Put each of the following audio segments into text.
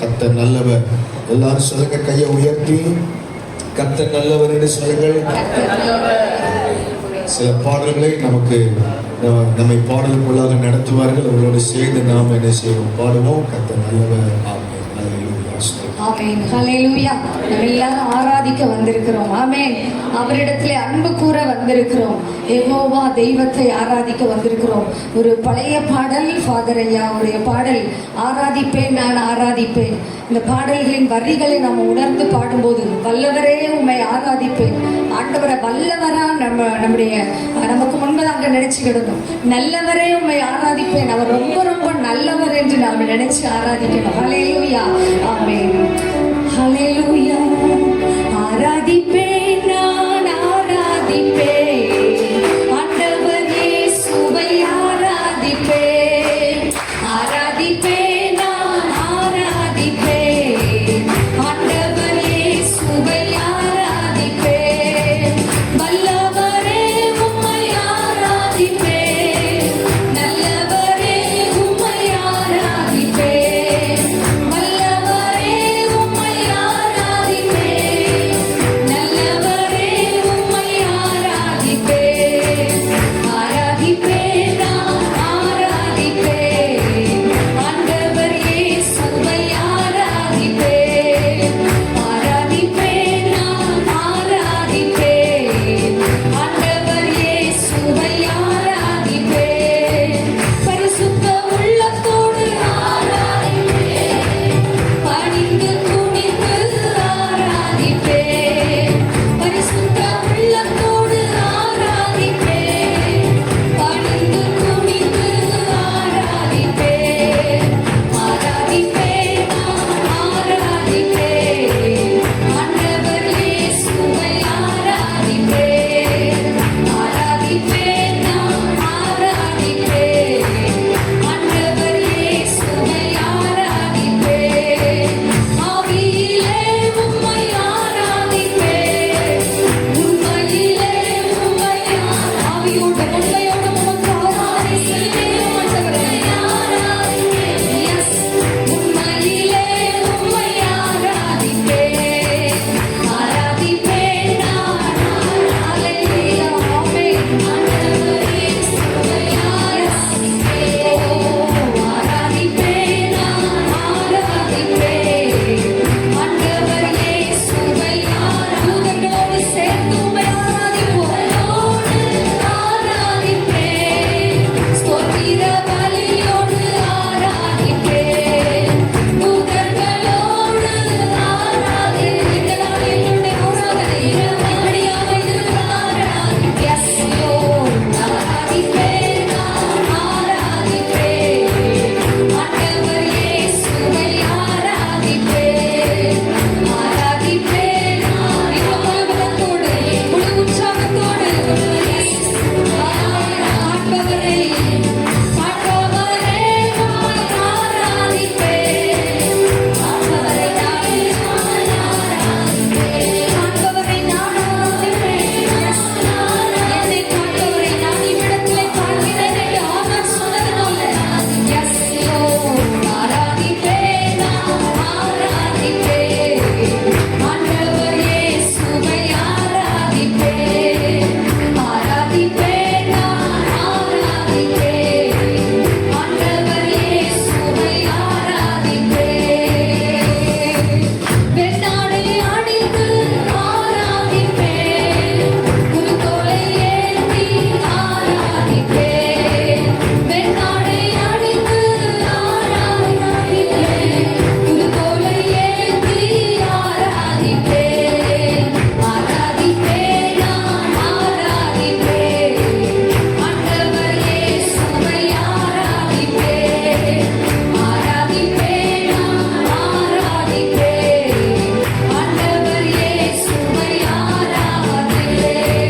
கர்த்தர் நல்லவர். எல்லாரும் சொல்லுங்க, கையை உயர்த்தி கர்த்தர் நல்லவர் என்று சொல்லுங்கள். சில பாடல்களை நம்மை பாடலுக்குள்ளாக நடத்துவார்கள். அவர்களோடு சேர்ந்து நாம் என்ன செய்வோம், பாடுவோம். கர்த்தர் நல்லவர். ஆமென். ஆமென். ஹல்லேலூயா. நம்ம எல்லாரும் ஆராதிக்க வந்திருக்கிறோம். ஆமென். அவரிடத்திலே அன்பு கூற வந்திருக்கிறோம். யெகோவா தெய்வத்தை ஆராதிக்க வந்திருக்கிறோம். ஒரு பழைய பாடல், ஃபாதர் ஐயாவுடைய பாடல், ஆராதிப்பேன் நான் ஆராதிப்பேன். இந்த பாடல்களின் வரிகளை நாம் உணர்ந்து பாடும்போது, வல்லவரே உம்மை ஆராதிப்பேன், ஆண்டவரை வல்லவரா நமக்கு முன்பதாக நினைச்சுக்கிடணும். நல்லவரே உம்மை ஆராதிப்பேன், அவர் ரொம்ப ரொம்ப நல்லவர் என்று நாம் நினைச்சு ஆராதிக்கணும். ஹல்லேலூயா. ஆமென். ஹல்லேலூயா. ஆராதிப்பேன் நான் ஆராதிப்பேன், ஆண்டவர் இயேசுவை ஆராதிப்பேன். ஆராதிப்பேன் நான் ஆராதிப்பேன், ஆண்டவர் இயேசுவை ஆராதிப்பேன். வல்லவரே உம்மை ஆராதிப்பேன், நல்லவரே உம்மை ஆராதிப்பேன். வல்லவரே உம்மை ஆராதிப்பேன், நல்லவரே உம்மை ஆராதிப்பேன். ஆராதிப்பேன் நான் ஆராதிப்பேன், ஆண்டவர் இயேசுவை ஆராதிப்பேன். ஆராதிப்பேன் நான் ஆராதிப்பேன், ஆண்டவர் இயேசுவை ஆராதிப்பேன். பரிசுத்த உள்ளத்தோடு ஆராதிப்பேன், பணிந்து துணிந்து ஆராதிப்பேன். பரிசுத்த உள்ளத்தோடு ஆராதிப்பேன், பணிந்து துணிந்து ஆராதிப்பேன். ஆராதிப்பேன் நான் ஆராதிப்பேன், ஆண்டவர் இயேசுவை ஆராதிப்பேன். ஆராதிப்பேன் நான் ஆராதிப்பேன், ஆண்டவர் இயேசுவை ஆராதிப்பேன். ஆவியிலே உம்மை ஆராதிப்பேன், உண்மையிலே உம்மை ஆவியோடு உண்மையோடு உமக்கு ஆராதிப்பேன். ஆண்டவரை ஆராதிப்பேன். எஸ், உண்மையிலே உம்மை ஆராதிப்பேன். ஆராதிப்பேன் நான். ஹல்லேலூயா. ஆமென். ஆண்டவர் இயேசுவை ஆராதிப்பேன். ஆராதிப்பேன் நான் ஆராதிப்பேன், ஆண்டவர் இயேசுவை தூதர்களோடு சேர்ந்து உம்மை ஆராதிப்போம். ஆராதிப்பேன், ஸ்தோத்திர பலியோடு ஆராதிப்பேன், தூதர்களோடு ஆராதிப்பேன். இந்த நாளில் என்னுடைய ஆராதனை இப்படியாக இருக்கிறார். Yes lord. ஆராதிப்பேன் நான் ஆராதிப்பேன், ஆண்டவர் இயேசுவை ஆராதிப்பேன். ஆராதிப்பேன் நான் இந்த முழு பலத்தோடு, முழு உற்சாகத்தோடு. ஆண்டவரே ஆண்டவரே உம்மை ஆராதிப்பேன், ஆண்டவரை நான் ஆராதிப்பேன், ஆண்டவரை நான் ஆராதிப்பேன். என்னை காண்பவரை நான் இவ்விடத்திலே பார்க்கிறேன் என்று ஆமென் சொன்னதுனால, எஸ் லார்ட். ஆராதிப்பேன் நான் ஆராதிப்பேன், ஆண்டவர் இயேசுவை ஆராதிப்பேன். ஆராதிப்பேன் நான் ஆராதிப்பேன், ஆண்டவர் இயேசுவை ஆராதிப்பேன். வெண்ணாடை அணிந்து ஆராதிப்பேன், குருத்தோலை ஏந்தி ஆராதிப்பேன். வெண்ணாடை அணிந்து ஆராதிப்பேன், குருத்தோலை ஏந்தி ஆராதிப்பேன். ஆராதிப்பேன் நான் ஆராதிப்பேன், ஆண்டவர் இயேசுவை ஆராதிப்பேன். ஆராதிப்பேன் நான் ஆராதிப்பேன், ஆண்டவர் இயேசுவை ஆராதிப்பேன்.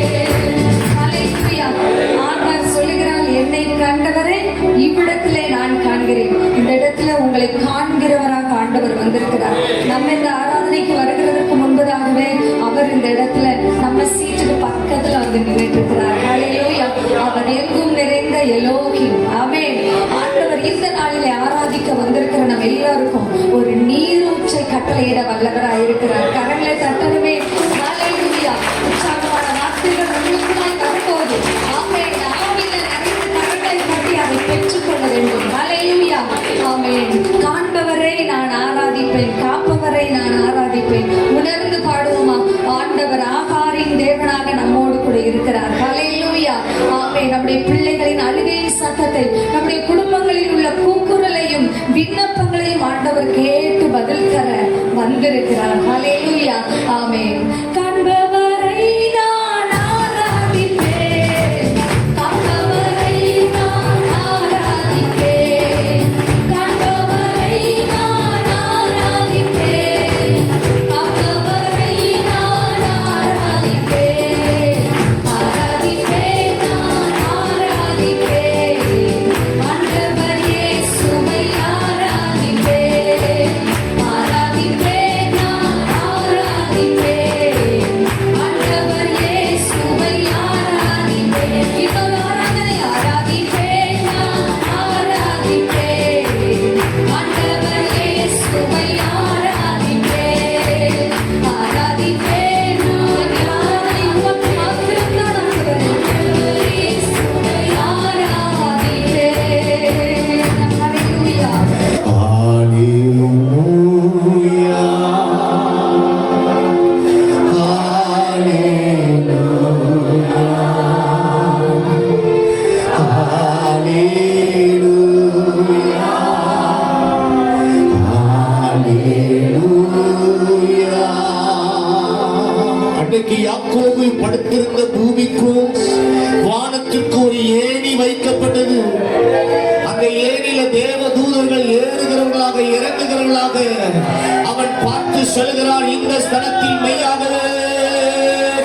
ஹல்லேலூயா. ஆண்டவர் சொல்லுகிறார், என்னை கண்டவரை இவ்விடத்திலே நான் காண்கிறேன். இந்த இடத்துல உங்களை காண்கிறவராக ஆண்டவர் வந்திருக்கிறார். நம்ம இந்த ஆராதனைக்கு வருகிறதற்கு முன்பதாகவே அவர் இந்த இடத்துல நம்ம சீட்டுக்கு பக்கத்துல வந்து நின்றுட்டு இருக்கிறார். ஹல்லேலூயா. அவர் எங்கும் நிறைந்த எலோகிம். ஆமென். ஆண்டவர் ஆண்டவர் இந்த நாளிலே ஆராதிக்க வந்திருக்கிற நம்ம எல்லாருக்கும் ஒரு நீரூற்றை கட்டளையிட வல்லவராய் இருக்கிறார். கரங்களை தட்டணுமே. ஹல்லேலூயா. உற்சாகமான வார்த்தைகள் உங்களுக்குள்ளாய் வரும்போது ஆமென். ஆவியில நிறைந்து கரங்களை தட்டி அதை பெற்றுக்கொள்ள வேண்டும். ஹல்லேலூயா. ஆமென். காண்பவரை நான் ஆராதிப்பேன், காப்பவரை நான் ஆராதிப்பேன். உணர்ந்து பாடுவோமா? ஆண்டவர் ஆகாரின் தேவனாக நம்மோடு கூட இருக்கிறார். ஹல்லேலூயா. ஆமென். நம்முடைய பிள்ளைகளின் அழுகையின் சத்தத்தை, நம்முடைய குடும்பங்களில் உள்ள கூக்குரலையும் விண்ணப்பங்களையும் ஆண்டவர் கேட்டு பதில் தர வந்திருக்கிறார். ஹல்லேலூயா. ஆமென். காண்பவரை நான் ஆராதிப்பேன், காப்பவரை நான் ஆராதிப்பேன். காண்பவரை நான் ஆராதிப்பேன், காப்பவரை நான் ஆராதிப்பேன். ஆராதிப்பேன், நான் ஆராதிப்பேன். ஆண்டவர் இயேசுவை ஆராதிப்பேன். ஆராதிப்பேன், நான் ஆராதிப்பேன். ஆண்டவர் இயேசுவை ஆராதிப்பேன். இன்னொரு ஆராதனை. ஆராதிப்பேன், நான் ஆராதிப்பேன். ஆண்டவர் இயேசுவை ஆராதிப்பேன். ஆராதிப்பேன், நான் ஆராதிப்பேன். உமக்கு மாத்திரம்தான் ஆண்டவரே. இயேசுவை ஆராதிப்பேன். ஹல்லேலூயா. ஹல்லேலூயா. அன்னைக்கு யாக்கோபு படுத்திருந்த பூமிக்கும் வானத்திற்கும் ஒரு ஏணி வைக்கப்பட்டது. அந்த ஏணியில தேவ தூதர்கள் ஏறுகிறவர்களாக இறங்குகிறவர்களாக அவன் பார்த்து சொல்கிறான், இந்த ஸ்தலத்தில் மெய்யாகவே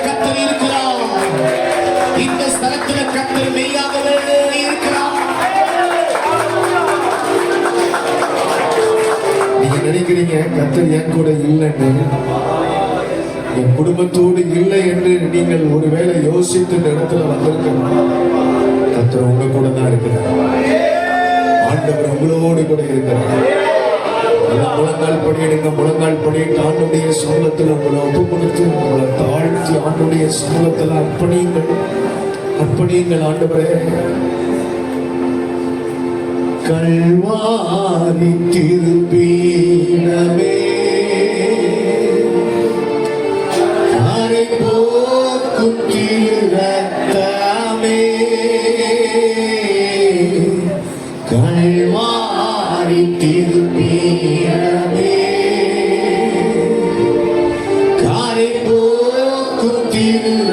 கர்த்தர் இருக்கிறார். இந்த ஸ்தலத்தில் கர்த்தர் மெய்யாகவே இருக்கிறார். நீங்க நினைக்கிறீங்க கர்த்தர் என் கூட இல்லைன்னு, என் குடும்பத்தோடு இல்லை என்று நீங்கள் ஒருவேளை யோசித்து இந்த இடத்துல வந்திருக்கலாம். கர்த்தர் உங்க கூட தான் இருக்கிறார். ஆண்டவர் உங்களோடு கூட இருக்கிறார். முழங்கால் படியிடுங்க. முழங்கால் படியிட்டு ஆண்டுடைய சமூகத்தில் உங்களை ஒப்பு கொடுத்து உங்களை தாழ்த்தி ஆண்டுடைய சமூகத்தில் அர்ப்பணியுங்கள். அர்ப்பணியுங்கள். ஆண்டவரே, கல்வாரி திருப்பீடமே, போக்கும் ரத்தமே, கல்வாரி திருப்பீடமே, காரை போக்கும்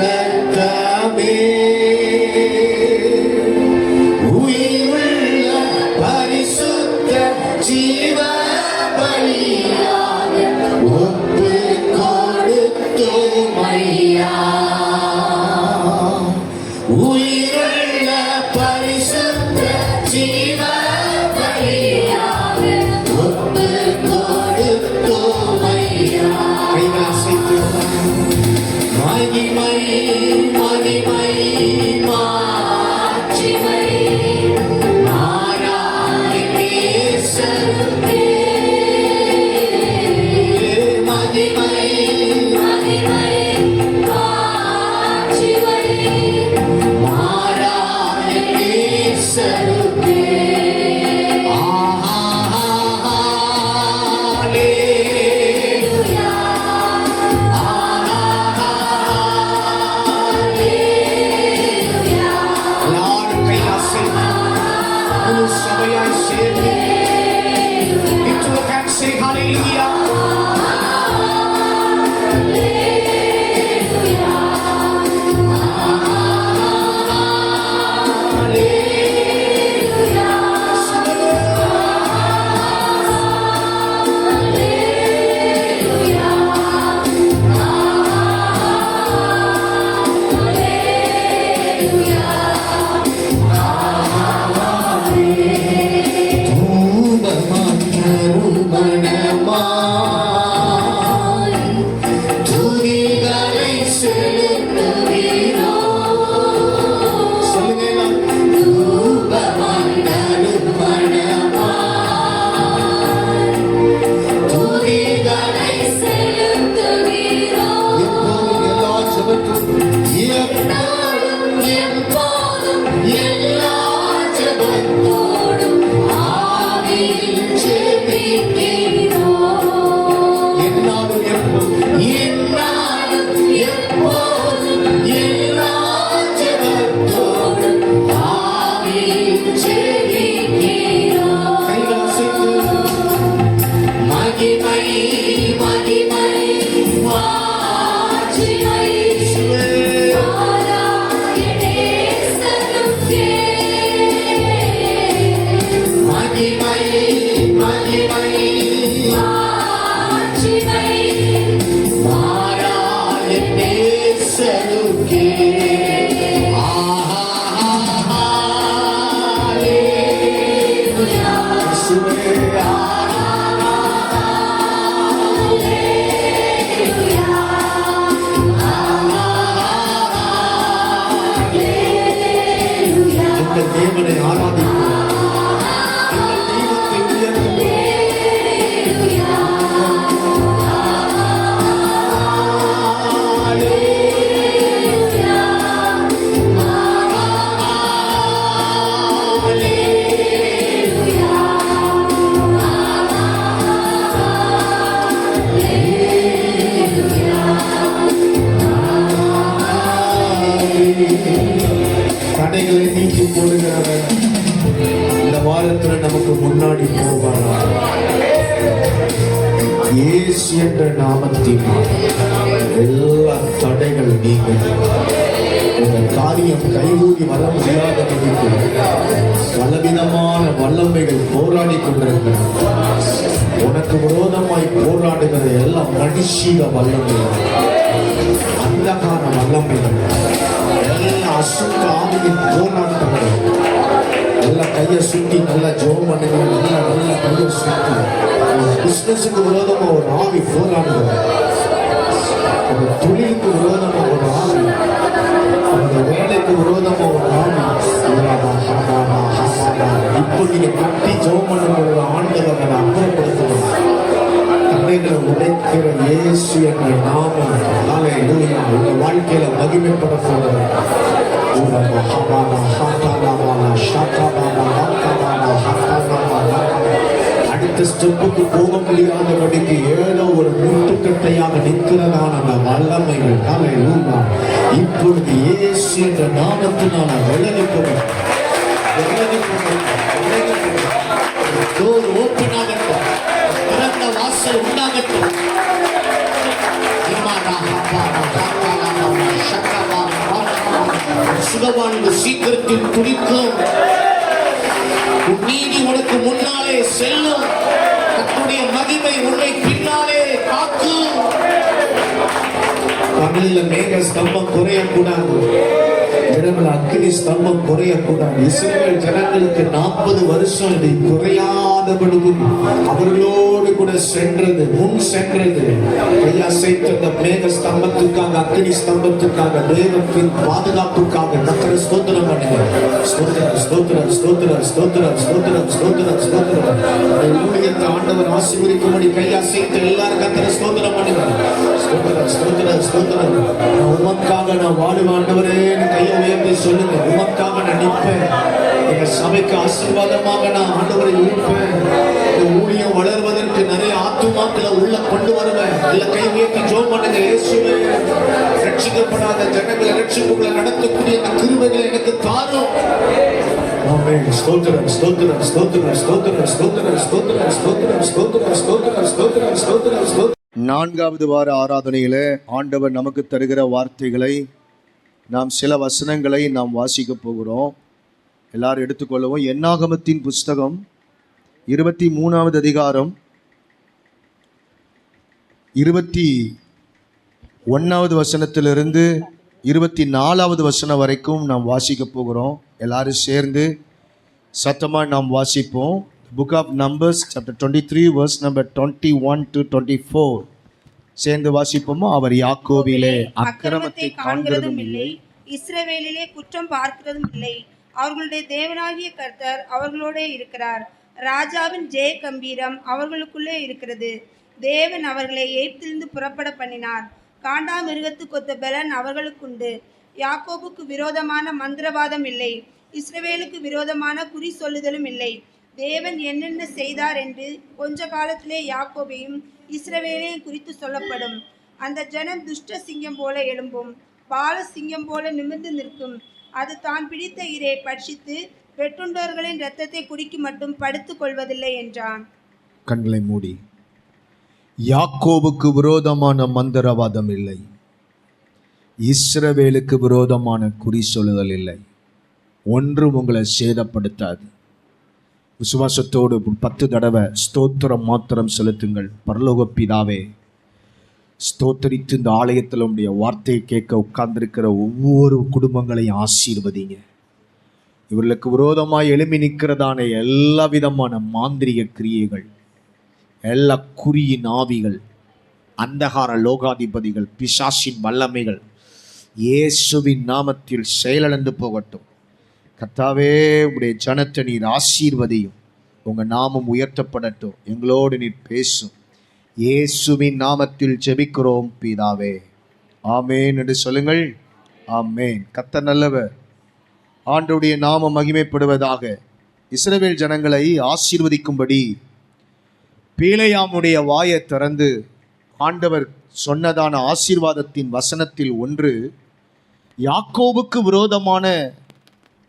ரத்தமே, உயிருள்ள பரிசுத்த ஜீவ பலியாக ஒப்பு கொடுத்தோம் ஐயா. உயிருள்ள பரிசுத்த ஜீவ பலியாக ஒப்பு கொடுத்தோம் ஐயா. மகிமை மகிமை மாட்சிமை மாறாய் நேசருக்கே. மகிமை மகிமை மாட்சிமை எங்கள் தேவனை ஆராதிப்போம். எங்கள் தெய்வத்தை உயர்த்துவோம். தடைகளை நீக்கி போடுகிறவர் இந்த வாரத்துல நமக்கு முன்னாடி போவார். இயேசு என்ற நாமத்தில் எல்லா தடைகள் நீங்க உங்கள் காரியம் கைகூடி வர முடியாதபடிக்கு பலவிதமான வல்லமைகள் போராடி கொண்டிருக்கிறது. உனக்கு விரோதமாய் போராடுகிற எல்லாம் மனுஷீக வல்லமைகள், அந்தகார வல்லமைகள், எல்லாம் அசுத்த ஆவியின் போராட்டங்கள். நல்லா கையை சுட்டி நல்லா ஜெபம் பண்ணுங்க. நல்லா கையை சுட்டி பிசினஸுக்கு விரோதமா ஒரு ஆவி போராடுகிறது. அந்த தொழிலுக்கு விரோதமா ஒரு ஆவி, அந்த வேலைக்கு விரோதமா ஒரு ஆவி. இப்போ நீங்க கட்டி ஜெபம் பண்ணும்போது ஆண்டவர் அதை அப்புறப்படுத்துவோம். தடைகளை உடைக்கிற இயேசு என்ற நாமம் ஹல்லேலூயா உங்க வாழ்க்கையில மகிமைப்பட போகிறது. அடுத்த ஸ்டெப்புக்கு போக முடியாதபடிக்கு ஏதோ ஒரு முட்டுக்கட்டையாக நிற்கிறதான அந்த வல்லமைகள் ஹல்லேலூயா இப்பொழுது இயேசு என்ற நாமத்தினால விலகிப்படும். டோர் ஓப்பன் ஆகட்டும், திறந்த வாசல் உண்டாகட்டும். சுகவான்கள் சீக்கிரத்தில் துடிக்கும். நீதி உனக்கு முன்னாலே செல்லும். தன்னுடைய மகிமை உன்னை பின்னாலே காக்கும். பகலில் மேக ஸ்தம்பம் குறையக்கூடாது, இரவில் அக்கினி ஸ்தம்பம் குறையக்கூடாது. இஸ்ரவேல் ஜனங்களுக்கு 40 வருஷம் இது குறையாதபடி அவர்களோடு கூட சென்றது, முன் சென்றது. ஐயா சேர்த்த மேக ஸ்தம்பத்துக்காக, அக்கினி ஸ்தம்பத்துக்காக, தேவத்தின் பாதுகாப்புக்காக கர்த்தரை ஸ்தோத்திரம் பண்ணுங்க. ஸ்தோத்திரம் ஸ்தோத்திரம் ஸ்தோத்திரம் ஸ்தோத்திரம் ஸ்தோத்திரம் ஸ்தோத்திரம் ஸ்தோத்திரம். ஊழியத்தை ஆண்டவர் ஆசீர்வதிக்கும்படி கையா சேர்த்து எல்லாரும் கர்த்தரை ஸ்தோத்திரம் பண்ணுங்க. ஸ்தோத்திரம் ஸ்தோத்திரம் ஸ்தோத்திரம். உமக்காக நான் வாழும் ஆண்டவரே கையை உயர்த்தி சொல்லுங்க. உமக்காக நான் நிற்பேன். எங்க சபைக்கு ஆசீர்வாதமாக நான் ஆண்டவரை இருப்பேன். இந்த ஊழியம் வளர்வதற்கு நிறைய ஆத்துமாக்களை உள்ள கொண்டு வருவேன். இல்ல கை உயர்த்தி ஜெபம் பண்ணுங்க. இயேசுவே, ரட்சிக்கப்படாத ஜனங்களை ரட்சிப்புகளை நடத்தக்கூடிய அந்த கிருபைகளை எனக்கு தாரும். ஆமென். ஸ்தோத்திரம் ஸ்தோத்திரம் ஸ்தோத்திரம் ஸ்தோத்திரம் ஸ்தோத்திரம் ஸ்தோத்திரம் ஸ்தோத்திரம் ஸ்தோத்திரம் ஸ்தோத்திரம் ஸ்தோத்திரம் ஸ்தோத்திரம் ஸ்தோத்திரம். 4வது வார ஆராதனையில ஆண்டவர் நமக்கு தருகிற வார்த்தைகளை நாம் சில வசனங்களை நாம் வாசிக்க போகிறோம். எல்லாரும் எடுத்துக்கொள்ளவும். என்னாகமத்தின் புஸ்தகம் 23வது அதிகாரம் 21வது வசனத்திலிருந்து 24வது வசனம் வரைக்கும் நாம் வாசிக்க போகிறோம். எல்லாரும் சேர்ந்து சத்தமா நாம் வாசிப்போம். Book of Numbers chapter 23 verse number 21 to 24. சேர்ந்து வாசிப்போமா? அவர் யாக்கோபிலே அக்கிரமத்தை காண்கிறதும் இல்லை, இஸ்ரவேலிலே குற்றம் பார்க்கிறதும் இல்லை. அவர்களுடைய தேவனாகிய கர்த்தர் அவர்களோடே இருக்கிறார். ராஜாவின் ஜெய கம்பீரம் அவர்களுக்குள்ளே இருக்கிறது. தேவன் அவர்களை எகிப்திலிருந்து புறப்பட பண்ணினார். காண்டாமிருகத்துக்கு ஒத்த பலன் அவர்களுக்குண்டு. யாக்கோபுக்கு விரோதமான மந்திரவாதம் இல்லை, இஸ்ரவேலுக்கு விரோதமான குறி சொல்லுதலும் இல்லை. தேவன் என்னென்ன செய்தார் என்று கொஞ்ச காலத்திலே யாக்கோபையும் இஸ்ரவேலையும் குறித்து சொல்லப்படும். அந்த ஜனம் துஷ்ட சிங்கம் போல எழும்பும், பால சிங்கம் போல நிமிர்ந்து நிற்கும். அது தான் பிடித்த இரை பட்சித்து வெட்டுண்டோர்களின் இரத்தத்தை குடிக்கு மட்டும் படுத்துக் கொள்வதில்லை என்றான். கண்களை மூடி. யாக்கோபுக்கு விரோதமான மந்திரவாதம் இல்லை, இஸ்ரவேலுக்கு விரோதமான குறி சொல்லுதல் இல்லை. ஒன்றும் உங்களை சேதப்படுத்தாது. விசுவாசத்தோடு 10 தடவை ஸ்தோத்திரம் மாத்திரம் செலுத்துங்கள். பரலோக பிதாவே, ஸ்தோத்தரித்து இந்த ஆலயத்தில் உடைய வார்த்தையை கேட்க உட்கார்ந்திருக்கிற ஒவ்வொரு குடும்பங்களையும் ஆசீர்வதிங்க. இவர்களுக்கு விரோதமாய் எழும்பி நிற்கிறதான எல்லா விதமான மாந்திரிக கிரியைகள், எல்லா குறியின் ஆவிகள், அந்தகார லோகாதிபதிகள், பிசாசின் வல்லமைகள் இயேசுவின் நாமத்தில் செயலிழந்து போகட்டும். கர்த்தாவே, உடைய ஜனத்தை நீர் ஆசீர்வதியும். உங்க நாமம் உயர்த்தப்படட்டும். எங்களோடு நீர் பேசும். இயேசுவின் நாமத்தில் ஜெபிக்கிறோம் பிதாவே, ஆமேன் என்று சொல்லுங்கள். ஆமேன். கர்த்தர் நல்லவர். ஆண்டவருடைய நாமம் மகிமைப்படுவதாக. இஸ்ரவேல் ஜனங்களை ஆசீர்வதிக்கும்படி பீலேயாமுடைய வாயை திறந்து ஆண்டவர் சொன்னதான ஆசீர்வாதத்தின் வசனத்தில் ஒன்று, யாக்கோபுக்கு விரோதமான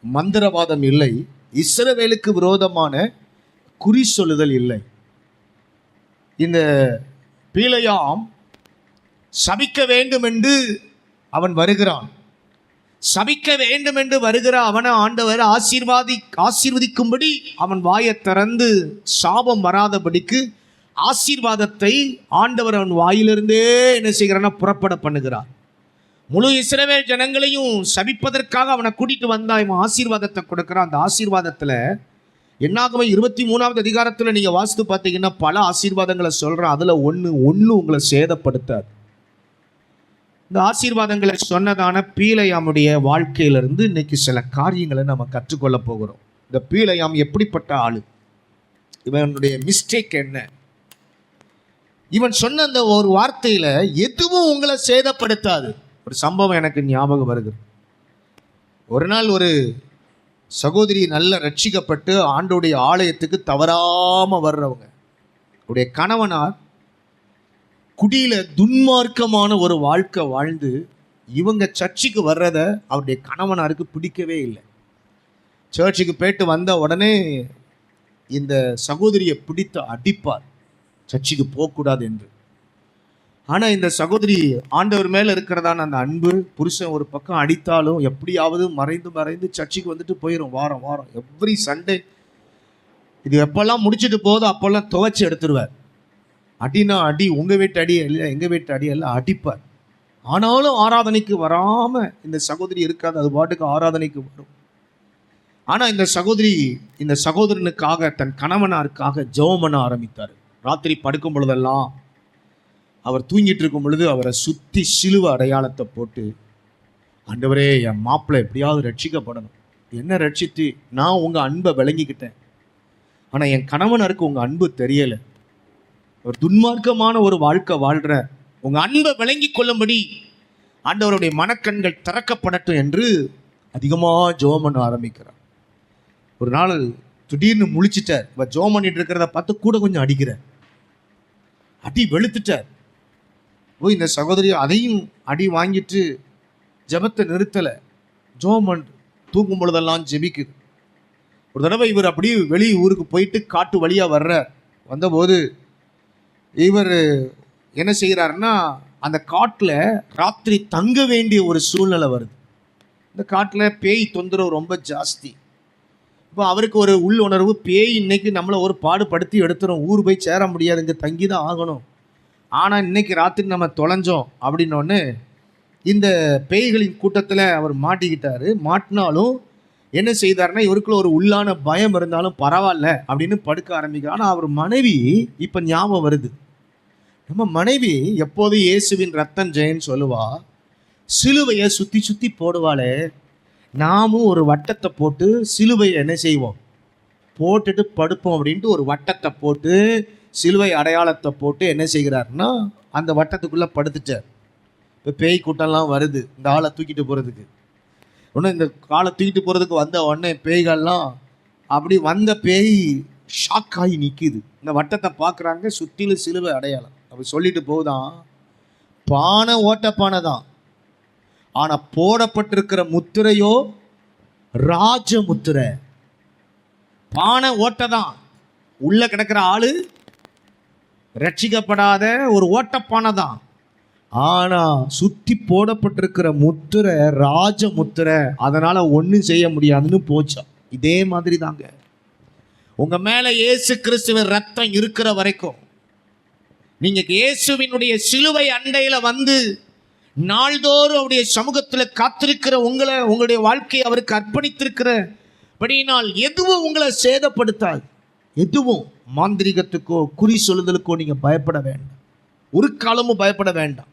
மந்திரவாதம் இல்லை, இஸ்ரவேலுக்கு விரோதமான குறி சொல்லுதல் இல்லை. இந்த பீலேயாம் சபிக்க வேண்டும் என்று அவன் வருகிறான். சபிக்க வேண்டும் என்று வருகிற அவனை ஆண்டவர் ஆசீர்வதிக்கும்படி அவன் வாயை திறந்து சாபம் வராதபடிக்கு ஆசீர்வாதத்தை ஆண்டவர் அவன் வாயிலிருந்தே என்ன செய்கிறான்னா புறப்பட பண்ணுகிறார். முழு இஸ்ரவேல் ஜனங்களையும் சபிப்பதற்காக அவனை கூட்டிட்டு வந்தா இவன் ஆசீர்வாதத்தை கொடுக்கிறான். அந்த ஆசீர்வாதத்தில் என்னாகவே 23வது அதிகாரத்தில் நீங்கள் வாசித்து பார்த்தீங்கன்னா பல ஆசீர்வாதங்களை சொல்கிறான். அதில் ஒன்று உங்களை சேதப்படுத்தாது. இந்த ஆசீர்வாதங்களை சொன்னதான பீலேயாமுடைய வாழ்க்கையிலிருந்து இன்னைக்கு சில காரியங்களை நம்ம கற்றுக்கொள்ள போகிறோம். இந்த பீலேயாம் எப்படிப்பட்ட ஆளு, இவனுடைய மிஸ்டேக் என்ன, இவன் சொன்ன அந்த ஒரு வார்த்தையில் எதுவும் உங்களை சேதப்படுத்தாது. ஒரு சம்பவம் எனக்கு ஞாபகம் வருது. ஒரு நாள் ஒரு சகோதரி நல்ல ரட்சிக்கப்பட்டு ஆண்டோடைய ஆலயத்துக்கு தவறாமல் வர்றவங்க, அவருடைய கணவனார் குடியில துன்மார்க்கமான ஒரு வாழ்க்கை வாழ்ந்து இவங்க சர்ச்சுக்கு வர்றத அவருடைய கணவனாருக்கு பிடிக்கவே இல்லை. சர்ச்சுக்கு போயிட்டு வந்த உடனே இந்த சகோதரியை பிடித்து அடிப்பார், சர்ச்சுக்கு போகக்கூடாது என்று. ஆனால் இந்த சகோதரி ஆண்டவர் மேலே இருக்கிறதான அந்த அன்பு, புருஷன் ஒரு பக்கம் அடித்தாலும் எப்படியாவது மறைந்து சர்ச்சுக்கு வந்துட்டு போயிடும். வாரம் எவ்ரி சண்டே இது எப்பெல்லாம் முடிச்சுட்டு போதோ அப்போல்லாம் துவைச்சி எடுத்துருவார். அடினா அடி, உங்கள் வீட்டு அடி இல்லை எங்கள் வீட்டு அடி எல்லாம் அடிப்பார். ஆனாலும் ஆராதனைக்கு வராமல் இந்த சகோதரி இருக்காது, அது பாட்டுக்கு ஆராதனைக்கு வரும். ஆனால் இந்த சகோதரி இந்த சகோதரனுக்காக தன் கணவனாருக்காக ஜெபம் பண்ண ஆரம்பித்தார். ராத்திரி படுக்கும் பொழுதெல்லாம் அவர் தூங்கிட்டு இருக்கும் பொழுது அவரை சுற்றி சிலுவை அடையாளத்தை போட்டு, ஆண்டவரே என் மாப்பிள்ளை எப்படியாவது ரட்சிக்கப்படணும், என்ன ரட்சித்து நான் உங்கள் அன்பை விளங்கிக்கிட்டேன், ஆனால் என் கணவனருக்கு உங்கள் அன்பு தெரியலை, ஒரு துன்மார்க்கமான ஒரு வாழ்க்கை வாழ்கிற உங்கள் அன்பை விளங்கி கொள்ளும்படி ஆண்டவருடைய மனக்கண்கள் திறக்கப்படட்டும் என்று அதிகமாக ஜெபம் பண்ண ஆரம்பிக்கிறார். ஒரு நாள் திடீர்னு முழிச்சிட்டார். இப்போ ஜெபம் பண்ணிட்டு இருக்கிறத பார்த்து கூட கொஞ்சம் அடிக்கிறார். அடி வெளுத்துட்டார். இந்த சகோதரி அதையும் அடி வாங்கிட்டு ஜெபத்தை நிறுத்தலை. ஜெபம் தூக்கும் பொழுதெல்லாம் ஜெபிக்குது. ஒரு தடவை இவர் அப்படியே வெளி ஊருக்கு போயிட்டு காட்டு வழியாக வந்தபோது இவர் என்ன செய்கிறாருன்னா, அந்த காட்டில் ராத்திரி தங்க வேண்டிய ஒரு சூழ்நிலை வருது. இந்த காட்டில் பேய் தொந்தரவு ரொம்ப ஜாஸ்தி. இப்போ அவருக்கு ஒரு உள்ளுணர்வு, பேய் இன்னைக்கு நம்மளை ஒரு பாடுபடுத்தி எடுத்துரும், ஊர் போய் சேர முடியாது, இங்கே தங்கி தான் ஆகணும். ஆனால் இன்னைக்கு ராத்திரி நம்ம தொலைஞ்சோம் அப்படின்னோடனே இந்த பேய்களின் கூட்டத்தில் அவர் மாட்டிக்கிட்டாரு. மாட்டினாலும் என்ன செய்தார்னா, இவருக்குள்ள ஒரு உள்ளான பயம் இருந்தாலும் பரவாயில்ல அப்படின்னு படுக்க ஆரம்பிக்கிறார். ஆனால் அவர் மனைவி இப்போ ஞாபகம் வருது. நம்ம மனைவி எப்போது இயேசுவின் ரத்தம் ஜெயன்னு சொல்லுவா, சிலுவையை சுற்றி போடுவாளே, நாமும் ஒரு வட்டத்தை போட்டு சிலுவையை என்ன செய்வோம், போட்டுட்டு படுப்போம் அப்படின்ட்டு ஒரு வட்டத்தை போட்டு சிலுவை அடையாளத்தை போட்டு என்ன செய்கிறாருன்னா அந்த வட்டத்துக்குள்ளே படுத்துட்டார். இப்போ பேய் கூட்டம்லாம் வருது இந்த ஆளை தூக்கிட்டு போகிறதுக்கு. ஒன்று இந்த ஆளை தூக்கிட்டு போகிறதுக்கு வந்த உடனே பேய்கள்லாம் அப்படி வந்த பேய் ஷாக் ஆகி நிற்கிது. இந்த வட்டத்தை பார்க்குறாங்க, சுற்றிலும் சிலுவை அடையாளம். அப்படி சொல்லிட்டு போகுதான், பானை ஓட்டப்பானை தான், ஆனால் போடப்பட்டிருக்கிற முத்திரையோ ராஜ முத்திரை. பானை ஓட்ட தான், உள்ள கிடக்கிற ஆளு ரட்சிக்கப்படாத ஒரு ஓட்டப்பானை தான், ஆனால் சுற்றி போடப்பட்டிருக்கிற முத்திரை ராஜ முத்திரை, அதனால் ஒன்றும் செய்ய முடியாதுன்னு போச்சா. இதே மாதிரி தாங்க உங்கள் மேலே இயேசு கிறிஸ்துவின் ரத்தம் இருக்கிற வரைக்கும், நீங்கள் இயேசுவினுடைய சிலுவை அண்டையில் வந்து நாள்தோறும் அவருடைய சமூகத்தில் காத்திருக்கிற உங்களுடைய வாழ்க்கையை அவருக்கு அர்ப்பணித்திருக்கிறபடியினால் எதுவும் உங்களை சேதப்படுத்தாது. எதுவும் மாந்திரிகத்துக்கோ குறி சொல்லுதலுக்கோ நீங்கள் பயப்பட வேண்டாம், ஒரு காலமும் பயப்பட வேண்டாம்.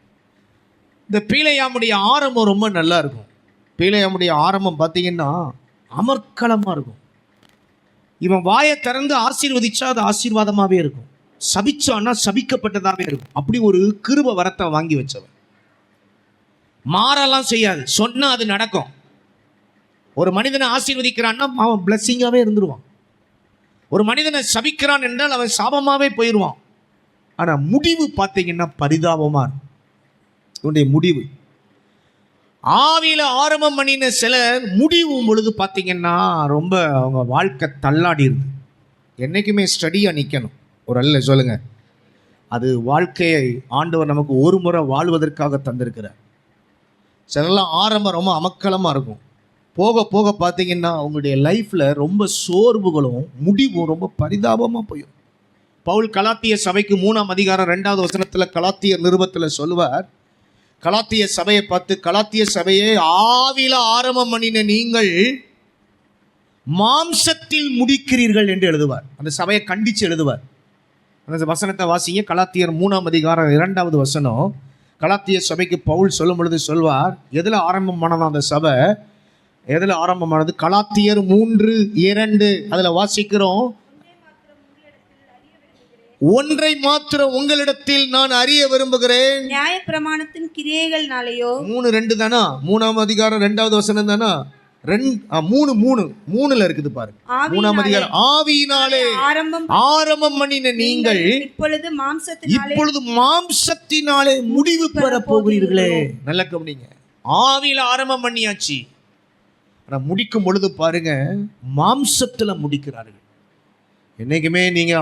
இந்த பீலேயாமுடைய ஆரம்பம் ரொம்ப நல்லா இருக்கும். பீலேயாமுடைய ஆரம்பம் பார்த்தீங்கன்னா, அமர்க்களமாக இருக்கும். இவன் வாயை திறந்து ஆசீர்வதிச்சா அது ஆசீர்வாதமாகவே இருக்கும், சபிச்சான்னா சபிக்கப்பட்டதாகவே இருக்கும். அப்படி ஒரு கிருப வரத்தை வாங்கி வச்சவன். மாறலாம் செய்யாது, சொன்னால் அது நடக்கும். ஒரு மனிதனை ஆசீர்வதிக்கிறான்னா அவன் பிளஸ்ஸிங்காகவே இருந்துருவான். ஒரு மனிதனை சபிக்கிறான் என்றால் அவன் சாபமாகவே போயிடுவான். ஆனால் முடிவு பார்த்தீங்கன்னா பரிதாபமாக இருக்கும். இவனுடைய முடிவு ஆவியில் ஆரம்பம் பண்ணின சிலர் முடிவும் பொழுது பார்த்தீங்கன்னா ரொம்ப அவங்க வாழ்க்கை தள்ளாடிடுது. என்றைக்குமே ஸ்டடியாக நிற்கணும். ஒரு அல்ல சொல்லுங்க, அது வாழ்க்கையை ஆண்டவர் நமக்கு ஒரு முறை வாழ்வதற்காக தந்திருக்கிறார். சிலர்லாம் ஆரம்பம் ரொம்ப அமக்கலமாக இருக்கும், போக போக பார்த்தீங்கன்னா அவங்களுடைய லைஃப்பில் ரொம்ப சோர்வுகளும் முடிவும் ரொம்ப பரிதாபமாக போயிடும். பவுல் கலாத்திய சபைக்கு 3ஆம் அதிகாரம் 2வது வசனத்தில் கலாத்திய நிருபத்தில் சொல்லுவார், கலாத்திய சபையை பார்த்து, கலாத்திய சபையை ஆவில ஆரம்பம் பண்ணின நீங்கள் மாம்சத்தில் முடிக்கிறீர்கள் என்று எழுதுவார். அந்த சபையை கண்டித்து எழுதுவார். அந்த வசனத்தை வாசிங்க, கலாத்தியர் 3ஆம் அதிகாரம் 2வது வசனம். கலாத்திய சபைக்கு பவுல் சொல்லும் பொழுது சொல்வார், எதில் ஆரம்பமானது அந்த சபை, எதில் ஆரம்பமானது? கலாத்தியர் 3:2 அதில் வாசிக்கிறோம், ஒன்றை மாத்திரம் உங்களிடத்தில் நான் அறிய விரும்புகிறேன். நியாயப்பிரமாணத்தின் கிரியைகள்னாலேயோ 3:2 தானா? 3ஆம் அதிகாரம் 2வது வசனம் தானா? 3:3 இருக்குது பாருங்க. 3ஆம் அதிகாரம், ஆவியினாலே ஆரம்பம் பண்ணின நீங்கள் இப்பொழுது மாம்சத்தினாலே முடிவு பெற போகிறீர்களே. நல்ல கவனிங்க, ஆவியில ஆரம்பம் பண்ணியாச்சு, ஆனா முடிக்கும் பொழுது பாருங்க மாம்சத்துல முடிக்கிறார்கள். என்னைக்குமே நீங்க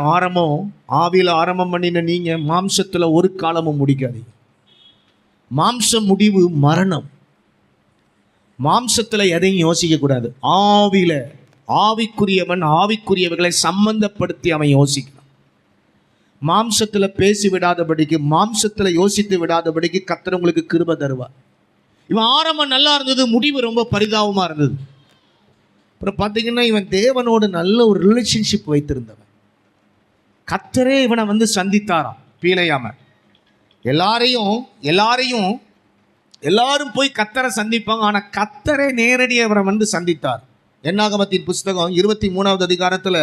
ஆவியில ஆரம்பம் பண்ணின நீங்க மாம்சத்துல ஒரு காலமும் முடிக்காதீங்க. மாம்ச முடிவு மரணம். மாம்சத்துல எதையும் யோசிக்க கூடாது. ஆவிக்குரியவன் ஆவிக்குரியவர்களை சம்பந்தப்படுத்தி அவன் யோசிக்கலாம். மாம்சத்துல பேசி விடாதபடிக்கு, மாம்சத்துல யோசித்து விடாதபடிக்கு கர்த்தர் உங்களுக்கு கிருபை தருவார். இவன் ஆரம்பம் நல்லா இருந்தது, முடிவு ரொம்ப பரிதாபமா இருந்தது. அப்புறம் பார்த்தீங்கன்னா இவன் தேவனோடு நல்ல ஒரு ரிலேஷன்ஷிப் வைத்திருந்தவன். கர்த்தரே இவனை சந்தித்தாராம் பீலையாம. எல்லாரும் போய் கர்த்தரை சந்திப்பாங்க, ஆனால் கர்த்தரே நேரடியாக இவரை சந்தித்தார். என்னாகமத்தின் புஸ்தகம் 23வது அதிகாரத்தில்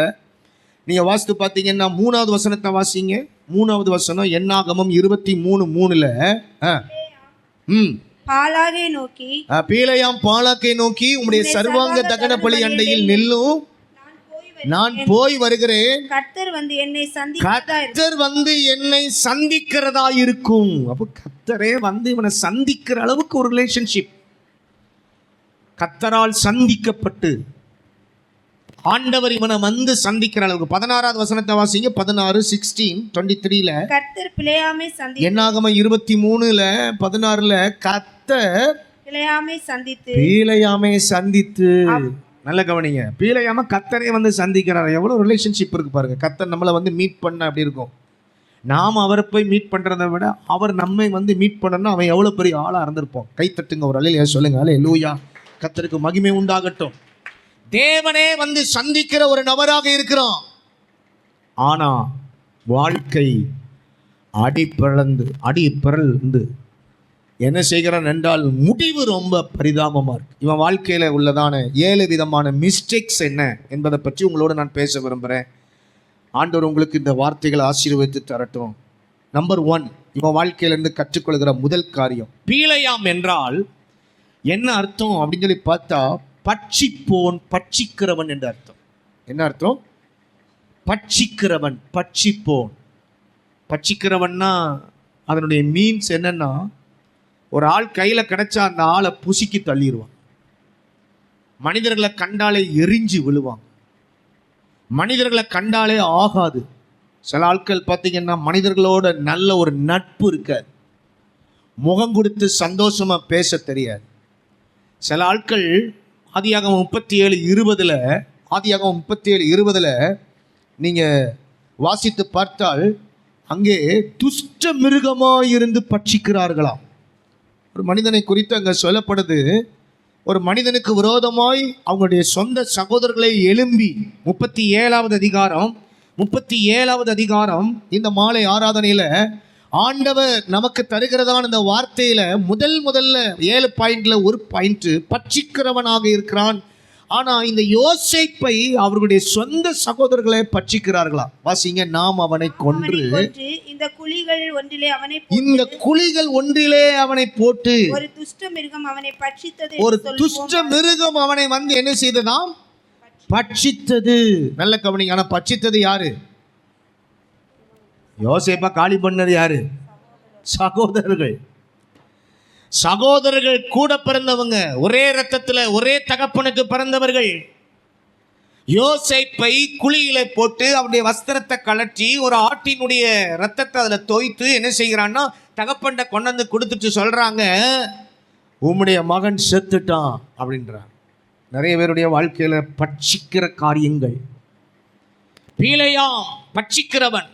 நீங்கள் வாசித்து பார்த்தீங்கன்னா 3வது வசனத்தை வாசிங்க. 3வது வசனம் என்னாகமம் 23:3. பாலாகை நோக்கி, பீலையாம் பாலாக்கை நோக்கி, உம்முடைய சர்வாங்க தகன பலி அண்டையில் நில்லும், நான் போய் வருகிறேன், கர்த்தர் வந்து என்னை சந்திக்கிறதா இருக்கும். அப்போ கர்த்தரே இவனை சந்திக்கிற அளவுக்கு ஒரு ரிலேஷன்ஷிப். கர்த்தரால் சந்திக்கப்பட்டு ஆண்டவர் இவனை சந்திக்கிற அளவுக்கு. 16வது வசனத்தை வாசிங்க. 16:16-23 கர்த்தர் பிலேயாமை சந்தித்து, என்னாகமம் 23:16 கர்த்தர் பீலையாமை சந்தித்து. நல்ல கவனிங்க, பீலையாம கர்த்தரே சந்திக்கிறார். எவ்வளவு ரிலேஷன்ஷிப் இருக்கு பாருங்க. கர்த்தர் நம்மளை மீட் பண்ண அப்படி இருக்கும். நாம் அவரை போய் மீட் பண்றதை விட அவர் நம்மை மீட் பண்ணணும். அவன் எவ்வளவு பெரிய ஆளா இருந்திருப்போம். கை தட்டுங்க ஒரு அல்லேலூயா சொல்லுங்க. அல்லேலூயா, கர்த்தருக்கு மகிமை உண்டாகட்டும். தேவனே சந்திக்கிற ஒரு நபராக இருக்கிறான். ஆனா வாழ்க்கை அடி பிறந்து என்ன செய்கிறான் என்றால் முடிவு ரொம்ப பரிதாபமா இருக்கு. இவன் வாழ்க்கையில உள்ளதான 7 விதமான மிஸ்டேக்ஸ் என்ன என்பதை பற்றி உங்களோட நான் பேச விரும்புகிறேன். ஆண்டவர் உங்களுக்கு இந்த வார்த்தைகளை ஆசீர்வதித்து தரட்டும். நம்பர் 1, இவன் வாழ்க்கையிலிருந்து கற்றுக்கொள்கிற முதல் காரியம், பீலையாம் என்றால் என்ன அர்த்தம் அப்படின்னு சொல்லி பார்த்தா, பட்சிக்கிறவன் என்ற அர்த்தம். என்ன அர்த்தம்? பட்சிக்கிறவன்னா அதனுடைய மீன்ஸ் என்னன்னா, ஒரு ஆள் கையில் கிடைச்சா அந்த ஆளை புசிக்கி தள்ளிடுவான். மனிதர்களை கண்டாலே எரிஞ்சு விழுவாங்க. மனிதர்களை கண்டாலே ஆகாது. சில ஆட்கள் பார்த்தீங்கன்னா மனிதர்களோட நல்ல ஒரு நட்பு இருக்காது. முகம் கொடுத்து சந்தோஷமா பேச தெரியாது. சில ஆட்கள் ஆதியாகமம் 37:20 நீங்கள் வாசித்து பார்த்தால் அங்கே துஷ்ட மிருகமாயிருந்து பட்சிக்கிறார்களாம். ஒரு மனிதனை குறித்து அங்கே சொல்லப்படுது, ஒரு மனிதனுக்கு விரோதமாய் அவங்களுடைய சொந்த சகோதரர்களை எழும்பி 37வது அதிகாரம் இந்த மாலை ஆராதனையில் ஆண்டவர் நமக்கு தருகிறதான இந்த வார்த்தையில் முதல்ல 7 பாயிண்ட்ல ஒரு பாயிண்ட் பட்சிக்கிறவனாக இருக்கிறான். ஆனா இந்த யோசேப்பை அவர்களுடைய சொந்த சகோதரர்களை பட்சிக்கிறார்களா? வாசிங்க. நாம் அவனை கொன்று இந்த குழிகள் ஒன்றிலே அவனை போட்டு ஒரு துஷ்ட மிருகம் அவனை பட்சித்தது. ஒரு துஷ்ட மிருகம் அவனை வந்து என்ன செய்ததாம்? பட்சித்தது. நல்ல கவனிங்க. ஆனா பட்சித்தது யாரு? யோசேப்பா காலி பண்ணது யாரு? சகோதரர்கள். சகோதரர்கள் கூட பிறந்தவங்க, ஒரே ரத்தத்துல ஒரே தகப்பனுக்கு பிறந்தவர்கள். யோசேப்பை குழியில போட்டு அவருடைய வஸ்திரத்தை கலற்றி ஒரு ஆட்டினுடைய ரத்தத்தை அதுல தோய்த்து என்ன செய்கிறான்னா தகப்பன்ட்ட கொண்டு வந்து கொடுத்துட்டு சொல்றாங்க, உம்முடைய மகன் செத்துட்டான் அப்படின்றான். நிறைய பேருடைய வாழ்க்கையில பட்சிக்கிற காரியங்கள். பீலையாம் பட்சிக்கிறவன்.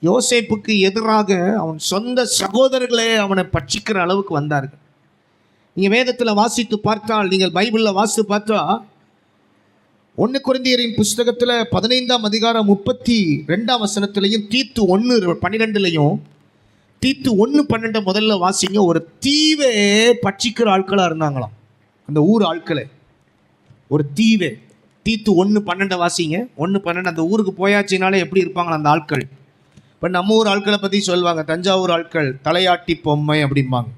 யோசேப்புக்கு எதிராக அவன் சொந்த சகோதரர்களே அவனை பட்சிக்கிற அளவுக்கு வந்தார்கள். நீங்கள் வேதத்தில் வாசித்து பார்த்தால், நீங்கள் பைபிளில் வாசித்து பார்த்தா 1 கொரிந்தியரின் புஸ்தகத்தில் 15ஆம் அதிகாரம் 32ஆம் வசனத்திலையும் தீத்து 1:12 தீத்து 1:12 முதல்ல வாசிங்க. ஒரு தீவே பட்சிக்கிற ஆட்களாக இருந்தாங்களாம் அந்த ஊர் ஆட்களே. ஒரு தீவே. தீத்து 1:12 வாசிங்க. 1:12. அந்த ஊருக்கு போயாச்சுனாலே எப்படி இருப்பாங்களா அந்த ஆட்கள்? இப்போ நம்ம ஊர் ஆட்களை பற்றி சொல்லுவாங்க, தஞ்சாவூர் ஆட்கள் தலையாட்டி பொம்மை அப்படிம்பாங்க.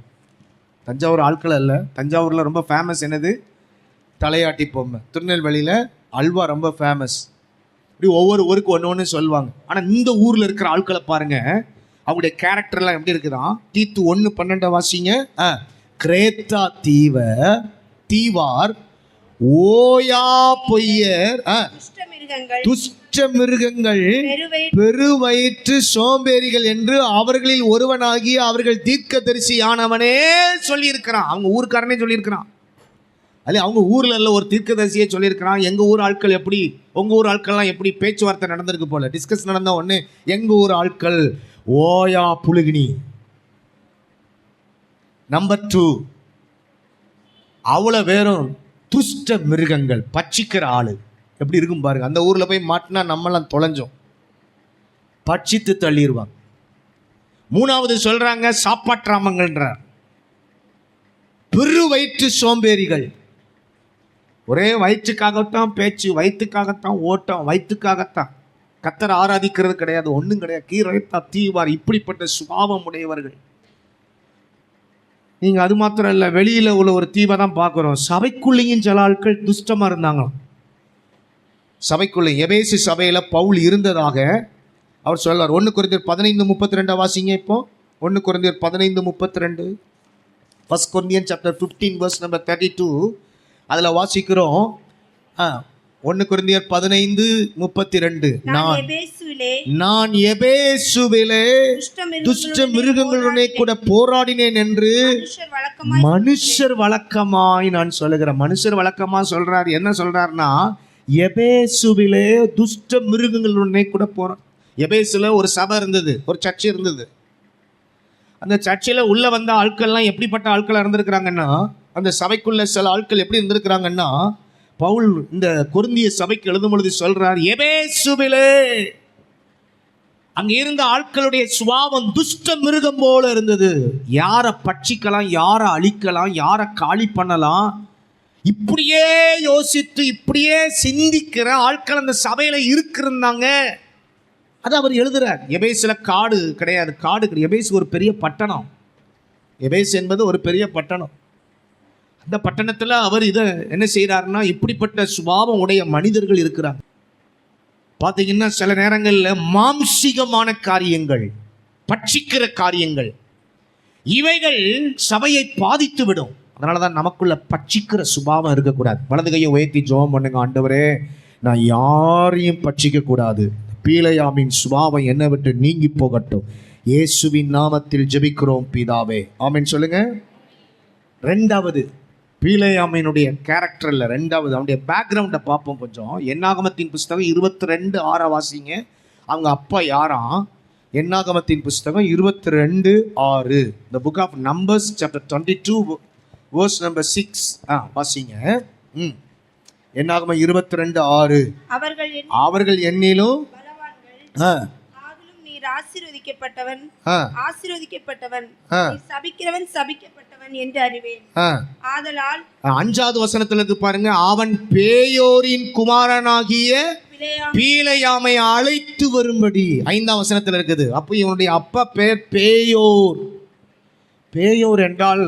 தஞ்சாவூர் ஆட்கள் அல்ல, தஞ்சாவூரில் ரொம்ப ஃபேமஸ் என்னது? தலையாட்டி பொம்மை. திருநெல்வேலியில் அல்வா ரொம்ப ஃபேமஸ். இப்படி ஒவ்வொரு ஊருக்கு ஒன்று ஒன்று சொல்லுவாங்க. ஆனால் இந்த ஊரில் இருக்கிற ஆட்களை பாருங்கள், அவங்களுடைய கேரக்டர்லாம் எப்படி இருக்குதான்? தீத்து 1:12 வாசிங்க. கிரேத்தா தீவார் ஓயா பொய்யர் துஷ்ட மிருகங்கள் பெருவயிற்று சோம்பேறிகள் என்று அவர்களில் ஒருவனாகிய அவர்கள் தீர்க்கதரிசி ஆனவனே சொல்லி இருக்கிறான். அவங்க ஊருக்காரனே சொல்லியிருக்கிறான். அல்ல, அவங்க ஊர்ல இல்ல, ஒரு தீர்க்கதரிசியே சொல்லியிருக்கிறான். எங்க ஊர் ஆட்கள் எப்படி, உங்க ஊர் ஆட்கள்லாம் எப்படி பேச்சுவார்த்தை நடந்திருக்கு போல, டிஸ்கஸ் நடந்த உடனே எங்க ஊர் ஆட்கள் ஓயா புழுகினி. நம்பர் 2, அவ்வளோ வேறும் துஷ்ட மிருகங்கள், பட்சிக்கிற ஆளு. எப்படி இருக்கும் பாருங்க. அந்த ஊர்ல போய் மாட்டினா நம்மளாம் தொலைஞ்சோம், பட்சித்து தள்ளிடுவாங்க. 3வது சொல்றாங்க சாப்பாற்றாமங்கள்ன்றார். பெரு வயிற்று சோம்பேறிகள். ஒரே வயிற்றுக்காகத்தான் பேச்சு, வயிற்றுக்காகத்தான் ஓட்டம், வயிற்றுக்காகத்தான். கர்த்தரை ஆராதிக்கிறது கிடையாது, ஒன்றும் கிடையாது. கீரைத்தா தீவார் இப்படிப்பட்ட சுபாவம் உடையவர்கள். நீங்க அது மாத்திரம் இல்லை, வெளியில உள்ள ஒரு தீவை தான் பார்க்குறோம். சபைக்குள்ளேயும் சில ஆட்கள் துஷ்டமா இருந்தாங்களாம். சபைக்குள்ளே எபேசு சபையில பவுல் இருந்ததாக அவர் சொல்றார். 1 கொரிந்தியர் 15:32 வாசிங்க. இப்போ 1 கொரிந்தியர் 15:32, 1 Corinthians chapter 15 verse number 32 அதுல வாசிக்கிறோம். 1 கொரிந்தியர் 15:32, நான் எபேசுவிலே துஷ்ட மிருகங்களுடனே கூட போராடினேன் என்று மனுஷர் வழக்கமாய் நான் சொல்லுகிறேன். மனுஷர் வழக்கமா சொல்றாரு. என்ன சொல்றாருன்னா, எபேசுவிலே துஷ்ட மிருகங்களுடனே கூட போறான். எபேசுல ஒரு சபை இருந்தது, ஒரு சர்ச் இருந்தது. அந்த சர்ச்சில் உள்ள வந்த ஆட்கள்லாம் எப்படிப்பட்ட ஆட்களாக இருந்திருக்கிறாங்கன்னா, அந்த சபைக்குள்ள சில ஆட்கள் எப்படி இருந்திருக்கிறாங்கன்னா, பவுல் இந்த கொரிந்திய சபைக்கு எழுதும் பொழுது சொல்றார், எபேசுவிலே அங்க இருந்த ஆட்களுடைய சுபாவம் துஷ்ட மிருகம் போல இருந்தது. யாரை பட்சிக்கலாம், யாரை அழிக்கலாம், யாரை காலி பண்ணலாம், இப்படியே யோசித்து இப்படியே சிந்திக்கிற ஆட்கள் அந்த சபையில இருக்கிறாங்க. அது அவர் எழுதுறார். எபேசுல காடு கிடையாது, எபேசு ஒரு பெரிய பட்டணம். எபேசு என்பது ஒரு பெரிய பட்டணம். அந்த பட்டணத்துல அவர் இதை என்ன செய்யறாருன்னா, இப்படிப்பட்ட சுபாவம் உடைய மனிதர்கள் இருக்கிறாங்க. பார்த்தீங்கன்னா சில நேரங்களில் மாம்சீகமான காரியங்கள், பட்சிக்கிற காரியங்கள், இவைகள் சபையை பாதித்து விடும். அதனால தான் நமக்குள்ள பட்சிக்கிற சுபாவம் இருக்கக்கூடாது. வலது கையை உயர்த்தி ஜெபம் பண்ணுங்க, ஆண்டவரே நான் யாரையும் பட்சிக்க கூடாது, பீலையாமின் சுபாவம் என்னை விட்டு நீங்கி போகட்டும், இயேசுவின் நாமத்தில் ஜெபிக்கிறோம் பிதாவே, ஆமென் சொல்லுங்க. 2வது பீலையாமினுடைய கேரக்டர்ல 2வது அவனுடைய பேக்ரவுண்டை பார்ப்போம் கொஞ்சம். என்னாகமத்தின் புஸ்தகம் 22:6 வாசிங்க. அவங்க அப்பா யாராம்? என்னாகமத்தின் புஸ்தகம் 22:6, the book of Numbers chapter 22 verse number 6 வாசிங்க. என்னாகமம் 22:6, அவர்கள் என்னிலும் ஆசிர்வதிக்கப்பட்டவன், சபிக்கிறவன் சபிக்கப்பட்டவன், மகன் என்று அறிவேன். ஆ, ஆதலால் 5வது வசனத்துல இருக்கு பாருங்க, அவன் பேயோரின் குமாரனாகிய பிலேயாம் பீலையாமை அழைத்து வரும்படி 5ஆம் வசனத்துல இருக்குது. அப்போ இவனுடைய அப்பா பேர் பேயோர். பேயோர் என்றால்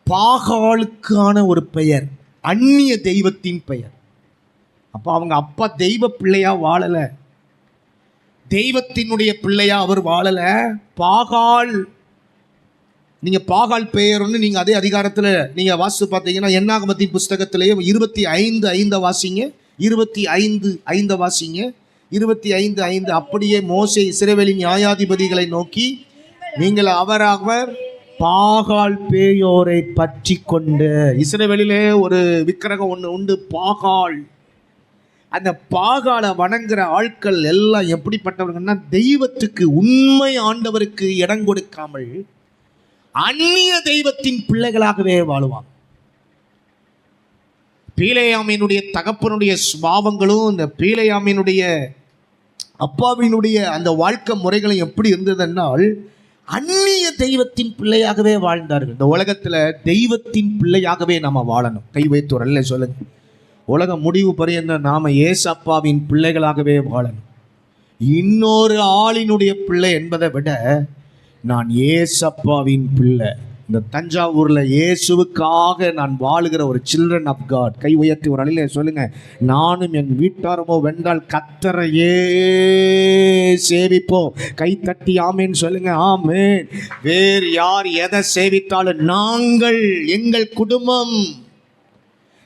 பாகாலுக்கான ஒரு பெயர், அந்நிய தெய்வத்தின் பெயர். அப்போ அவங்க அப்பா தெய்வ பிள்ளையா வாழல, தெய்வத்தினுடைய பிள்ளையா அவர் வாழல, பாகால். நீங்க பாகால் பெயர்னு நீங்க அதே அதிகாரத்துல நீங்க வாசித்து பார்த்தீங்கன்னா என்னாகமத்தின் புஸ்தகத்திலேயே 25:5 வாசிங்க, 25:5 வாசிங்க, 25:5. அப்படியே மோசே இஸ்ரவேலின் நியாயாதிபதிகளை நோக்கி, நீங்கள் அவரவர் பாகால் பேயோரை பற்றி கொண்டு, இஸ்ரவேலிலே ஒரு விக்கிரகம் ஒன்று உண்டு, பாகால். அந்த பாகாலை வணங்குற ஆட்கள் எல்லாம் எப்படிப்பட்டவர்கள்னா, தெய்வத்துக்கு, உண்மை ஆண்டவருக்கு இடம் கொடுக்காமல் அந்நிய தெய்வத்தின் பிள்ளைகளாகவே வாழுவாங்க. பீலேயாமினுடைய தகப்பனுடைய சுபாவங்களும் இந்த பீலேயாமினுடைய அப்பாவினுடைய அந்த வாழ்க்கை முறைகளும் எப்படி இருந்ததுன்னால், அந்நிய தெய்வத்தின் பிள்ளையாகவே வாழ்ந்தார்கள். இந்த உலகத்துல தெய்வத்தின் பிள்ளையாகவே நாம வாழணும். கை வைத்து ஒரு அல்ல சொல்லுங்க. உலக முடிவு பரியந்த நாம ஏசப்பாவின் பிள்ளைகளாகவே வாழணும். இன்னொரு ஆளினுடைய பிள்ளை என்பதை விட நான் ஏசப்பாவின் பிள்ளை. இந்த தஞ்சாவூர்ல இயேசுவுக்காக நான் வாழுகிற ஒரு சில்ட்ரன் ஆஃப் காட். கை உயர்த்தி ஒரு அழில சொல்லுங்க, நானும் என் வீட்டாரமோ வென்றால் கர்த்தரையே சேவிப்போம். கை தட்டி ஆமேன்னு சொல்லுங்க. ஆமேன். வேறு யார் எதை சேவித்தாலும் நாங்கள், எங்கள் குடும்பம்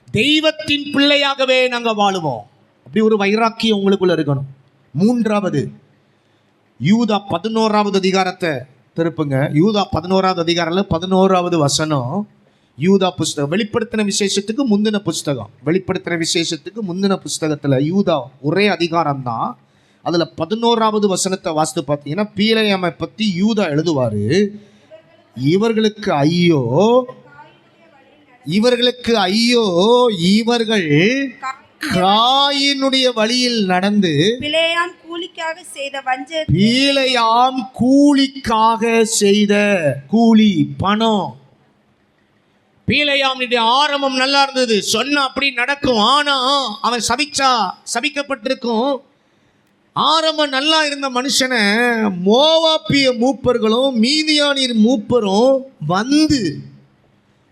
தெய்வத்தின் பிள்ளையாகவே நாங்க வாழுவோம். அப்படி ஒரு வைராக்கியம் உங்களுக்குள்ள இருக்கணும். 3வது யூதா 11வது அதிகாரத்தை திருப்புங்க. யூதா 11வது அதிகாரம்ல 11வது வசனம். யூதா புஸ்தகம் வெளிப்படுத்தின விசேஷத்துக்கு முந்தின புஸ்தகம். வெளிப்படுத்தின விசேஷத்துக்கு முந்தின புஸ்தகத்துல யூதா ஒரே அதிகாரம் தான். அதுல 11வது வசனத்தை வாசித்து பார்த்தீங்கன்னா, பீலேயாமை பத்தி யூதா எழுதுவாரு, இவர்களுக்கு ஐயோ, இவர்களுக்கு ஐயோ, இவர்கள் காயினுடைய வழியில் நடந்து பிலேயாம் கூலிக்காக செய்த வஞ்ச பீலேயாம் கூலிக்காக செய்த கூலி பணம். பீலேயாமுடைய ஆரம்பம் நல்லா இருந்தது, சொன்ன அப்படி நடக்கும். ஆனா அவன் சபிக்கப்பட்டிருக்கும். ஆரம்பம் நல்லா இருந்த மனுஷனை மோவாப்பிய மூப்பர்களும் மீதியானியர் மூப்பரும் வந்து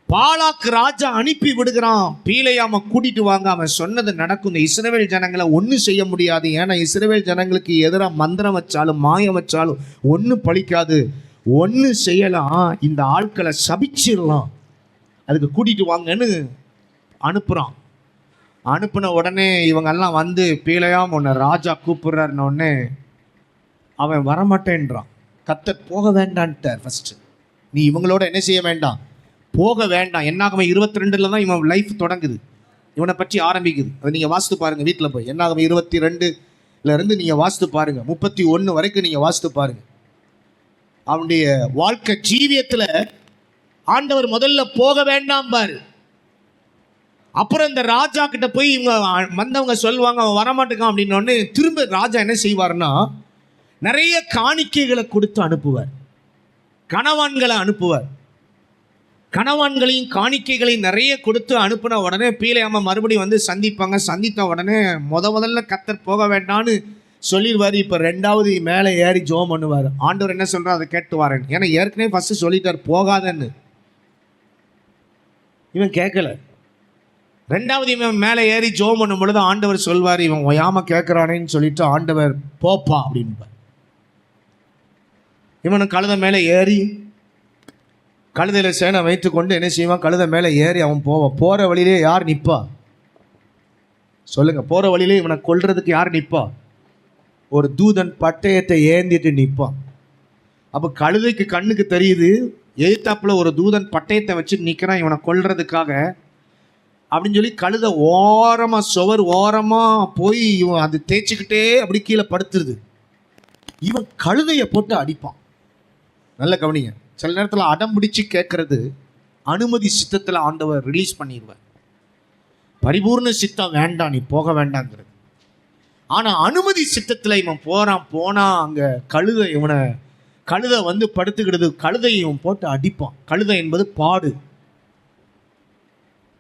பாலாக்கு ராஜா அனுப்பி விடுகிறான். பீலேயாம கூட்டிட்டு வாங்க, அவன் சொன்னது நடக்கும். இந்த இஸ்ரவேல் ஜனங்களை ஒன்றும் செய்ய முடியாது. ஏன்னா இஸ்ரவேல் ஜனங்களுக்கு எதிராக மந்திரம் வச்சாலும் மாயம் வச்சாலும் ஒன்றும் பழிக்காது. ஒன்று செய்யலாம், இந்த ஆட்களை சபிச்சிடலாம், அதுக்கு கூட்டிட்டு வாங்கன்னு அனுப்புகிறான். அனுப்பின உடனே இவங்கெல்லாம் வந்து, பீலேயாம் உன்னை ராஜா கூப்பிடுறாருன்னு உடனே அவன் வரமாட்டேன்றான். கர்த்தர் போக வேண்டான்ட்டார். ஃபஸ்ட்டு நீ இவங்களோட என்ன செய்ய வேண்டாம், போக வேண்டாம். என்னாகம 22 தான் இவன் லைஃப் தொடங்குது, இவனை பற்றி ஆரம்பிக்குது. அதை நீங்கள் வாசித்து பாருங்கள் வீட்டில் போய். என்னாகம 22 நீங்கள் வாசித்து பாருங்க, 31 வரைக்கும் நீங்கள் வாசித்து பாருங்க. அவனுடைய வாழ்க்கை ஜீவியத்தில் ஆண்டவர் முதல்ல போக வேண்டாம் பாரு. அப்புறம் இந்த ராஜா கிட்ட போய் இவங்க வந்தவங்க சொல்லுவாங்க, அவன் வரமாட்டேக்கான் அப்படின்னோடனே திரும்ப ராஜா என்ன செய்வார்னா, நிறைய காணிக்கைகளை கொடுத்து அனுப்புவார், கணவான்களை அனுப்புவார். கணவான்களையும் காணிக்கைகளையும் நிறைய கொடுத்து அனுப்பின உடனே பீலேயாம மறுபடியும் வந்து சந்திப்பாங்க. சந்தித்த உடனே முதல்ல கர்த்தர் போக வேண்டான்னு சொல்லிடுவார். இப்போ 2வது மேலே ஏறி ஜோம் பண்ணுவார். ஆண்டவர் என்ன சொல்கிறார் அதை கேட்டு வரேன். ஏன்னா ஏற்கனவே ஃபஸ்ட்டு சொல்லிட்டார் போகாதன்னு, இவன் கேட்கல. 2வது இவன் மேலே ஏறி ஜோம் பண்ணும் பொழுது ஆண்டவர் சொல்வார், இவன் ஒயாம கேட்குறானேன்னு சொல்லிட்டு ஆண்டவர் போப்பா அப்படின்பார். இவனு கழுதை மேலே ஏறி கழுதையில் சேனை வைத்து கொண்டு என்ன செய்வான், கழுதை மேலே ஏறி அவன் போவான். போகிற வழியிலே யார் நிற்பா சொல்லுங்க? போகிற வழியிலே இவனை கொல்றதுக்கு யார் நிற்பா? ஒரு தூதன் பட்டயத்தை ஏந்திட்டு நிற்பான். அப்போ கழுதைக்கு கண்ணுக்கு தெரியுது, எதிர்த்தாப்புல ஒரு தூதன் பட்டயத்தை வச்சு நிற்கிறான் இவனை கொல்றதுக்காக அப்படின்னு சொல்லி கழுதை ஓரமாக சுவர் ஓரமாக போய் இவன் அது தேய்ச்சிக்கிட்டே அப்படி கீழே படுத்துருது. இவன் கழுதையை போட்டு அடிப்பான். நல்ல கவனிங்க. சில நேரத்தில் அடம் பிடிச்சு கேட்கறது அனுமதி சித்தத்தில் ஆண்டவர் ரிலீஸ் பண்ணிடுவார். பரிபூர்ண சித்தம் வேண்டாம், நீ போக வேண்டாங்கிறது. ஆனால் அனுமதி சித்தத்தில் இவன் போனா அங்கே கழுதை இவனை கழுதை வந்து படுத்துக்கிடுது, கழுதையும் போட்டு அடிப்பான். கழுதை என்பது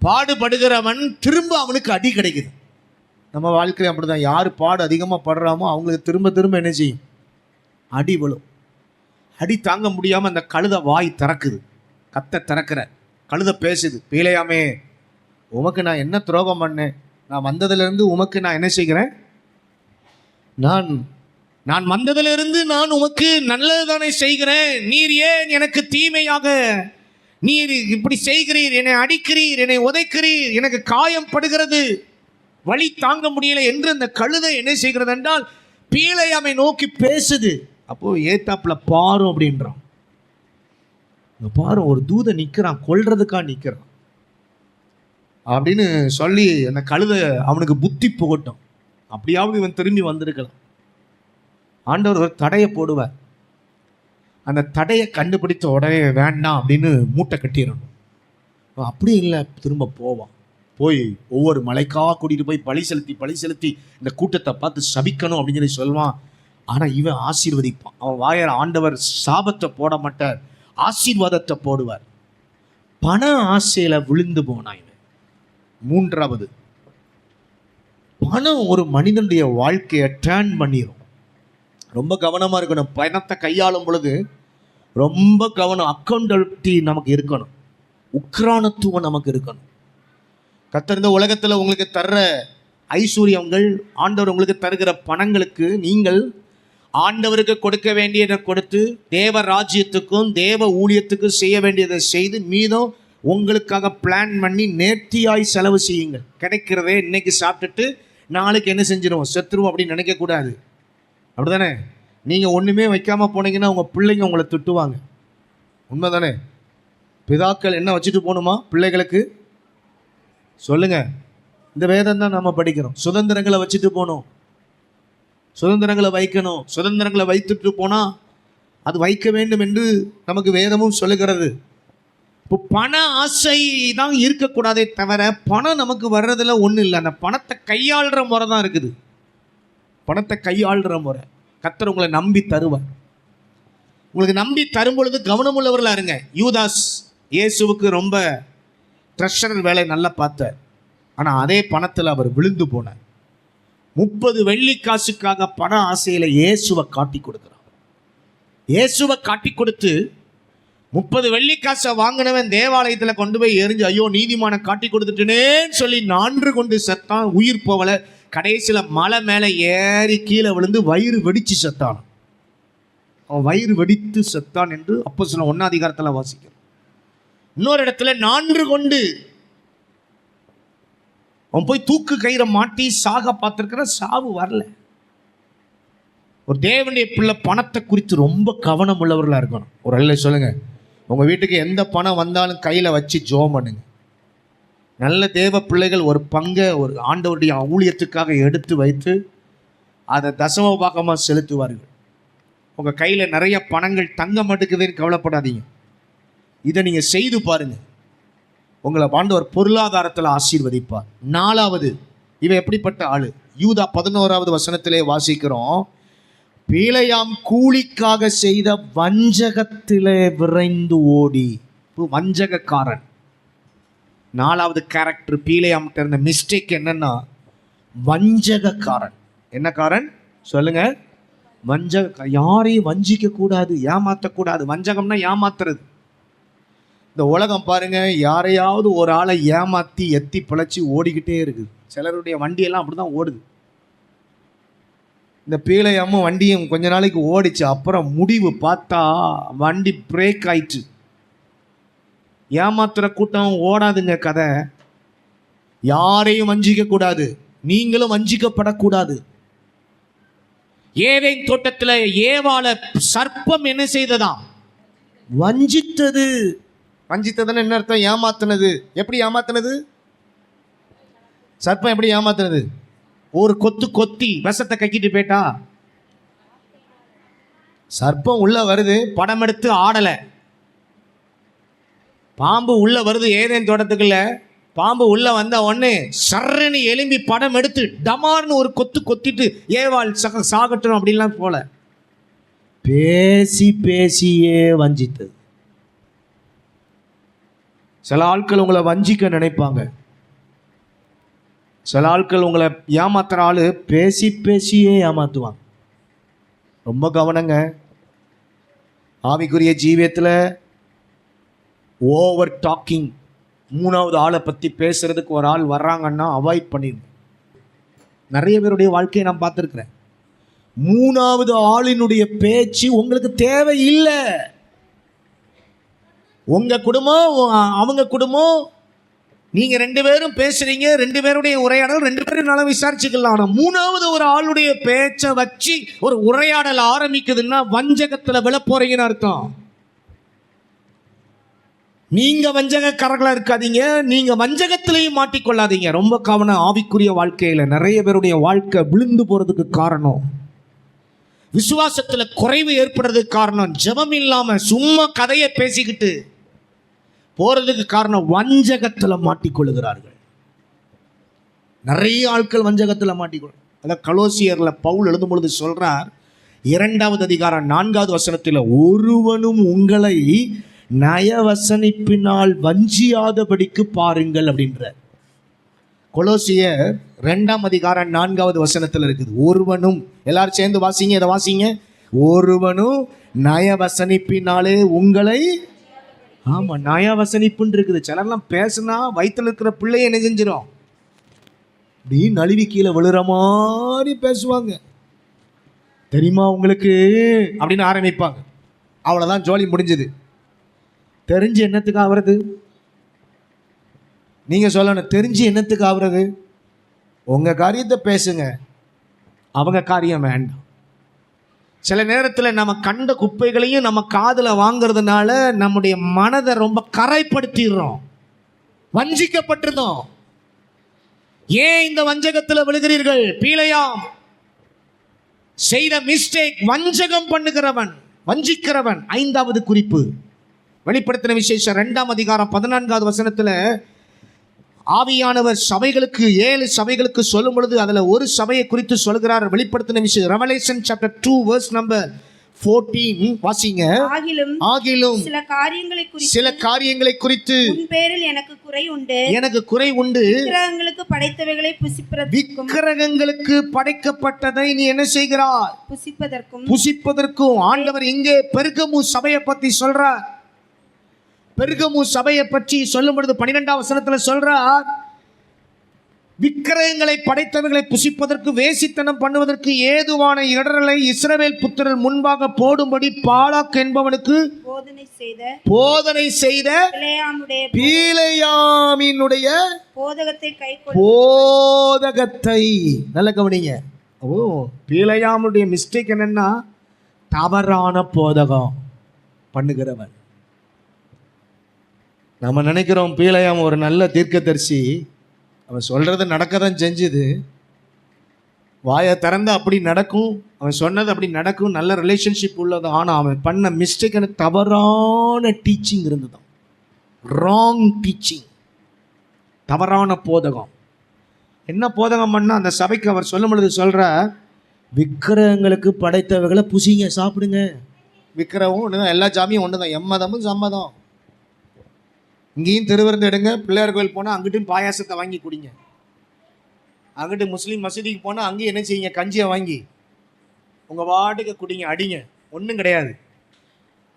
பாடுபடுகிறவன் திரும்ப அவனுக்கு அடி கிடைக்குது. நம்ம வாழ்க்கையில் அப்படிதான், யார் பாடு அதிகமாக படுறாமோ அவங்களுக்கு திரும்ப திரும்ப என்ன செய்யும்? அடி விழும். அடி தாங்க முடியாமல் அந்த கழுதை வாய் திறக்குது, திறக்கிற கழுதை பேசுது, பீலையாமே உமக்கு நான் என்ன துரோகம் பண்ணேன்? நான் வந்ததிலிருந்து உமக்கு நான் என்ன செய்கிறேன்? நான் வந்ததிலிருந்து நான் உமக்கு நல்லதுதானே செய்கிறேன். நீர் ஏன் எனக்கு தீமையாக நீர் இப்படி செய்கிறீர்? என்னை அடிக்கிறீர், என்னை உதைக்கிறீர், எனக்கு காயம் படுகிறது, வலி தாங்க முடியல என்று அந்த கழுதை என்ன செய்கிறது என்றால் பீலையாமை நோக்கி பேசுது. அப்போ ஏத்தாப்புல பாரும் அப்படின்றான். பாரு, ஒரு தூதை நிற்கிறான், கொல்றதுக்காக நிற்கிறான் அப்படின்னு சொல்லி அந்த கழுதை அவனுக்கு புத்தி புகட்டும். அப்படியாவது இவன் திரும்பி வந்திருக்கலாம். ஆண்டவர் ஒரு தடையை போடுவார். அந்த தடையை கண்டுபிடித்த உடனே வேண்டாம் அப்படின்னு மூட்டை கட்டிடணும். அப்படி இல்லை, திரும்ப போவான். போய் ஒவ்வொரு மலைக்காக கூட்டிகிட்டு போய் பழி செலுத்தி இந்த கூட்டத்தை பார்த்து சபிக்கணும் அப்படின்னு சொல்லி சொல்லுவான். ஆனால் இவன் ஆசீர்வதிப்பான். அவன் வாயால் ஆண்டவர் சாபத்தை போட மாட்டார், ஆசீர்வாதத்தை போடுவார். பண ஆசையில் விழுந்து போனான் இவன். மூன்றாவது, பணம் ஒரு மனிதனுடைய வாழ்க்கையை டேர்ன் பண்ணிடும். ரொம்ப கவனமாக இருக்கணும். பணத்தை கையாளும் பொழுது ரொம்ப கவனம், அக்கௌண்டபிலிட்டி நமக்கு இருக்கணும், உக்ரானத்துவம் நமக்கு இருக்கணும். கர்த்தர் இந்த உலகத்தில் உங்களுக்கு தர்ற ஐஸ்வர்யங்கள், ஆண்டவர் உங்களுக்கு தருகிற பணங்களுக்கு நீங்கள் ஆண்டவருக்கு கொடுக்க வேண்டியதை கொடுத்து தேவ ராஜ்யத்துக்கும் தேவ ஊழியத்துக்கும் செய்ய வேண்டியதை செய்து மீதம் உங்களுக்காக பிளான் பண்ணி நேர்த்தியாய் செலவு செய்யுங்கள். கிடைக்கிறதே இன்னைக்கு சாப்பிட்டுட்டு நாளைக்கு என்ன செஞ்சிடும்? செத்துருவோம் அப்படின்னு நினைக்கக்கூடாது. அப்படி தானே? நீங்கள் ஒன்றுமே வைக்காமல் போனீங்கன்னா உங்கள் பிள்ளைங்க உங்களை திட்டுவாங்க. உண்மை தானே? பிதாக்கள் என்ன வச்சுட்டு போகணுமா பிள்ளைகளுக்கு? சொல்லுங்கள். இந்த வேதம் தான் நம்ம படிக்கிறோம். சுதந்திரங்களை வச்சுட்டு போகணும், சுதந்திரங்களை வைக்கணும். சுதந்திரங்களை வைத்துட்டு போனால் அது வைக்க வேண்டும் என்று நமக்கு வேதமும் சொல்லுகிறது. இப்போ பண ஆசை தான் இருக்கக்கூடாதே தவிர பணம் நமக்கு வர்றதில் ஒன்றும் இல்லை. அந்த பணத்தை கையாளுற முறை தான் இருக்குது. பணத்தை கையாளுற முறை கர்த்தர் உங்களை நம்பி தருவார். உங்களுக்கு நம்பி தரும் பொழுது கவனமுள்ளவர்களாக இருங்க. யூதாஸ் இயேசுவுக்கு ரொம்ப ட்ரெஷரர் வேலை நல்லா பார்த்தார். ஆனால் அதே பணத்தில் அவர் விழுந்து போனார். 30 வெள்ளிக்காசுக்காக பண ஆசையில் இயேசுவை காட்டி கொடுக்குறார். இயேசுவை காட்டி கொடுத்து 30 வெள்ளிக்காசை வாங்கினவன் தேவாலயத்தில் கொண்டு போய் எரிஞ்சு ஐயோ நீதிமான காட்டி கொடுத்துட்டேனேன்னு சொல்லி 4 கொண்டு செத்தான். உயிர் போகலை. கடைசியில் மலை மேலே ஏறி கீழே விழுந்து வயிறு வெடித்து செத்தான். அவன் வயிறு வெடித்து செத்தான் என்று அப்போஸ்தலர் 1 அதிகாரத்தில் வாசிக்கிறோம். இன்னொரு இடத்துல 4 கொண்டு அவன் போய் தூக்கு கயிறை மாட்டி சாக பார்த்துருக்கிற, சாவு வரல. ஒரு தேவனுடைய பிள்ளை பணத்தை குறித்து ரொம்ப கவனம் உள்ளவர்களாக இருக்கணும். ஒரு அல்ல சொல்லுங்க, உங்கள் வீட்டுக்கு எந்த பணம் வந்தாலும் கையில் வச்சு ஜெபம் பண்ணுங்க. நல்ல தேவ பிள்ளைகள் ஒரு பங்கை ஒரு ஆண்டவருடைய ஊழியத்துக்காக எடுத்து வைத்து அதை தசம பாகமாக செலுத்துவார்கள். உங்கள் கையில் நிறைய பணங்கள் தங்க மாட்டேங்குதுன்னு கவலைப்படாதீங்க. இதை நீங்கள் செய்து பாருங்கள், உங்களை ஆண்டவர் பொருளாதாரத்தில் ஆசீர்வதிப்பார். 4வது, இவன் எப்படிப்பட்ட ஆளு? யூதா 11வது வசனத்திலே வாசிக்கிறோம், பீலையாம் கூலிக்காக செய்த வஞ்சகத்திலே விரைந்து ஓடி. வஞ்சகக்காரன். 4வது கேரக்டர் பீலையாம் இருந்த மிஸ்டேக் என்னன்னா வஞ்சகக்காரன். என்ன காரன் சொல்லுங்க? வஞ்சக. யாரையும் வஞ்சிக்க கூடாது, ஏமாற்றக்கூடாது. வஞ்சகம்னா ஏமாத்துறது. இந்த உலகம் பாருங்க, யாரையாவது ஒரு ஆளை ஏமாற்றி எத்தி பிழைச்சி ஓடிக்கிட்டே இருக்குது. சிலருடைய வண்டியெல்லாம் அப்படி தான் ஓடுது. இந்த பீலையாமும் வண்டியும் கொஞ்ச நாளைக்கு ஓடிச்சு. அப்புறம் முடிவு பார்த்தா வண்டி பிரேக் ஆயிடுச்சு. ஏமாத்துற கூட்டம் ஓடாதுங்க கதை. யாரையும் வஞ்சிக்க கூடாது, நீங்களும் வஞ்சிக்கப்படக்கூடாது. ஏதேன் தோட்டத்தில் ஏவாளை சர்ப்பம் என்ன செய்ததாம்? வஞ்சித்தது. வஞ்சித்ததுன்னு என்ன அர்த்தம்? ஏமாத்தினது. எப்படி ஏமாத்தினது? சர்ப்பம் எப்படி ஏமாத்தினது? ஒரு கொத்தி விஷத்தை கக்கிட்டு போயிட்டா. சர்ப்பம் உள்ள வருது, படம் எடுத்து ஆடலை. பாம்பு உள்ள வருது ஏதேன் தோட்டத்துக்குள்ள. பாம்பு உள்ள வந்த உடனே சர்றன்னு எலும்பி படம் எடுத்து டமார்னு ஒரு கொத்திட்டு ஏவாள் சாகட்டும் அப்படின்லாம் போல. பேசி பேசியே வஞ்சித்தது. சில ஆட்கள் உங்களை வஞ்சிக்க நினைப்பாங்க. சில ஆட்கள் உங்களை ஏமாத்துற ஆளு பேசி பேசியே ஏமாத்துவாங்க. ரொம்ப கவனங்க. ஆவிக்குரிய ஜீவியத்தில் ஓவர் டாக்கிங், மூணாவது ஆளை பற்றி பேசுறதுக்கு ஒரு ஆள் வர்றாங்கன்னா அவாய்ட் பண்ணிடுங்க. நிறைய பேருடைய வாழ்க்கையை நான் பார்த்துருக்குறேன். மூணாவது ஆளினுடைய பேச்சு உங்களுக்கு தேவையில்லை. உங்க குடும்பம் அவங்க குடும்பம், நீங்க ரெண்டு பேரும் பேசுறீங்க, ரெண்டு பேருடைய உரையாடல் ரெண்டு பேரும் நல்லா விசாரிச்சுக்கலாம். ஆனா மூணாவது ஒரு ஆளுடைய பேச்சை வச்சு ஒரு உரையாடல் ஆரம்பிக்குதுன்னா வஞ்சகத்துல விழ போறீங்கன்னு அர்த்தம். நீங்க வஞ்சகக்காரர்களா இருக்காதீங்க, நீங்க வஞ்சகத்திலையும் மாட்டிக்கொள்ளாதீங்க. ரொம்ப கவனம். ஆவிக்குரிய வாழ்க்கையில நிறைய பேருடைய வாழ்க்கை விழுந்து போறதுக்கு காரணம், விசுவாசத்துல குறைவு ஏற்படுறதுக்கு காரணம், ஜெபம் இல்லாம சும்மா கதையை பேசிக்கிட்டு போறதுக்கு காரணம் வஞ்சகத்துல மாட்டிக்கொள்ளுகிறார்கள். நிறைய ஆட்கள் வஞ்சகத்துல மாட்டிக்கொள்ள. அதான் கொலோசியர்ல பவுல் எழுதும் பொழுது சொல்றார், 2வது அதிகாரம் 4வது வசனத்தில், ஒருவனும் உங்களை நயவசனிப்பினால் வஞ்சியாதபடிக்கு பாருங்கள் அப்படின்ற. கொலோசியர் 2ஆம் அதிகாரம் 4வது வசனத்தில் இருக்குது. ஒருவனும், எல்லாரும் சேர்ந்து வாசிங்க, இதை வாசிங்க. ஒருவனும் நயவசனிப்பினாலே உங்களை, ஆமா நயவசனிப்புன்னு இருக்குது. சிலர்லாம் பேசுனா வயிற்றுல இருக்கிற பிள்ளைய என்ன செஞ்சிடும், அப்படி நழுவி கீழே விழுற மாதிரி பேசுவாங்க. தெரியுமா உங்களுக்கு அப்படின்னு ஆரம்பிப்பாங்க. அவ்வளோதான், ஜோலி முடிஞ்சது. தெரிஞ்சு என்னத்துக்கு ஆகிறது? நீங்க சொல்லணும், தெரிஞ்சு என்னத்துக்கு ஆகிறது? உங்க காரியத்தை பேசுங்க, அவங்க காரியம் வேண்டாம். சில நேரத்தில் நம்ம கண்ட குப்பைகளையும் நம்ம காதில் வாங்கிறதுனால நம்முடைய மனதை ரொம்ப கரைப்படுத்திடுறோம், வஞ்சிக்கப்பட்டிருந்தோம். ஏன் இந்த வஞ்சகத்தில் விழுகிறீர்கள்? பீலையாம் செய்த மிஸ்டேக். வஞ்சகம் பண்ணுகிறவன், வஞ்சிக்கிறவன். 5வது குறிப்பு, வெளிப்படுத்தின விசேஷம் 2ஆம் அதிகாரம் 14வது வசனத்தில் ஆவியானவர் சபைகளுக்கு 7 சபைகளுக்கு சொல்லும் பொழுது அதுல ஒரு சபையை குறித்து சொல்கிறார். வெளிப்படுத்தின விசேஷம் ரெவலேஷன் சாப்டர் 2 verse number 14 வாசிங்க. ஆகிலும் சில காரியங்களை குறித்து உன் பேரில் எனக்கு குறை உண்டு. விக்கிரகங்களுக்கு படைத்தவைகளை விக்கிரகங்களுக்கு படைக்கப்பட்டதை நீ என்ன செய்கிறாய்? புசிப்பதற்கும். ஆண்டவர் இங்கே பெர்கமு சபையை பற்றி சொல்றார். பெர்கமு சபையை பற்றி சொல்லும் பொழுது 12ஆம் வசனத்துல சொல்றார், விக்கிரகங்களை படைத்தவர்களை புசிப்பதற்கு, வேசித்தனம் பண்ணுவதற்கு ஏதுவான இடரலை இஸ்ரவேல் புத்திரர் முன்பாக போடும்படி பாலாக் என்பவனுக்கு போதனை செய்த பீலேயாமினுடைய போதகத்தை. நல்ல கவனிங்க. பீலேயாமுடைய மிஸ்டேக் என்னன்னா, தவறான போதகம் பண்ணுகிறவன். நம்ம நினைக்கிறோம் பீலையாம் ஒரு நல்ல தீர்க்கதரிசி, அவன் சொல்றது நடக்கதான் செஞ்சுது, வாயை திறந்து அப்படி நடக்கும், அவன் சொன்னது அப்படி நடக்கும், நல்ல ரிலேஷன்ஷிப் உள்ளது. ஆனால் அவன் பண்ண மிஸ்டேக் எனக்கு தவறான டீச்சிங் இருந்ததுதான். ராங் டீச்சிங், தவறான போதகம். என்ன போதகம் பண்ணால் அந்த சபைக்கு அவர் சொல்லும் பொழுது சொல்ற, விக்கிரகங்களுக்கு படைத்தவைகளை புசிங்க, சாப்பிடுங்க. விக்கிரகம் ஒன்று தான், எல்லா ஜாமியும் ஒன்று தான், எம்மதமும் சம்மதம். இங்கேயும் திருவிருந்து எடுங்க, பிள்ளையார் கோயில் போனால் அங்கிட்டும் பாயாசத்தை வாங்கி குடிங்க, அங்கிட்டு முஸ்லீம் மசூதிக்கு போனால் அங்கேயும் என்ன செய்யுங்க, கஞ்சியை வாங்கி உங்கள் வாட்டுக்கு குடிங்க, அடிங்க, ஒன்றும் கிடையாது.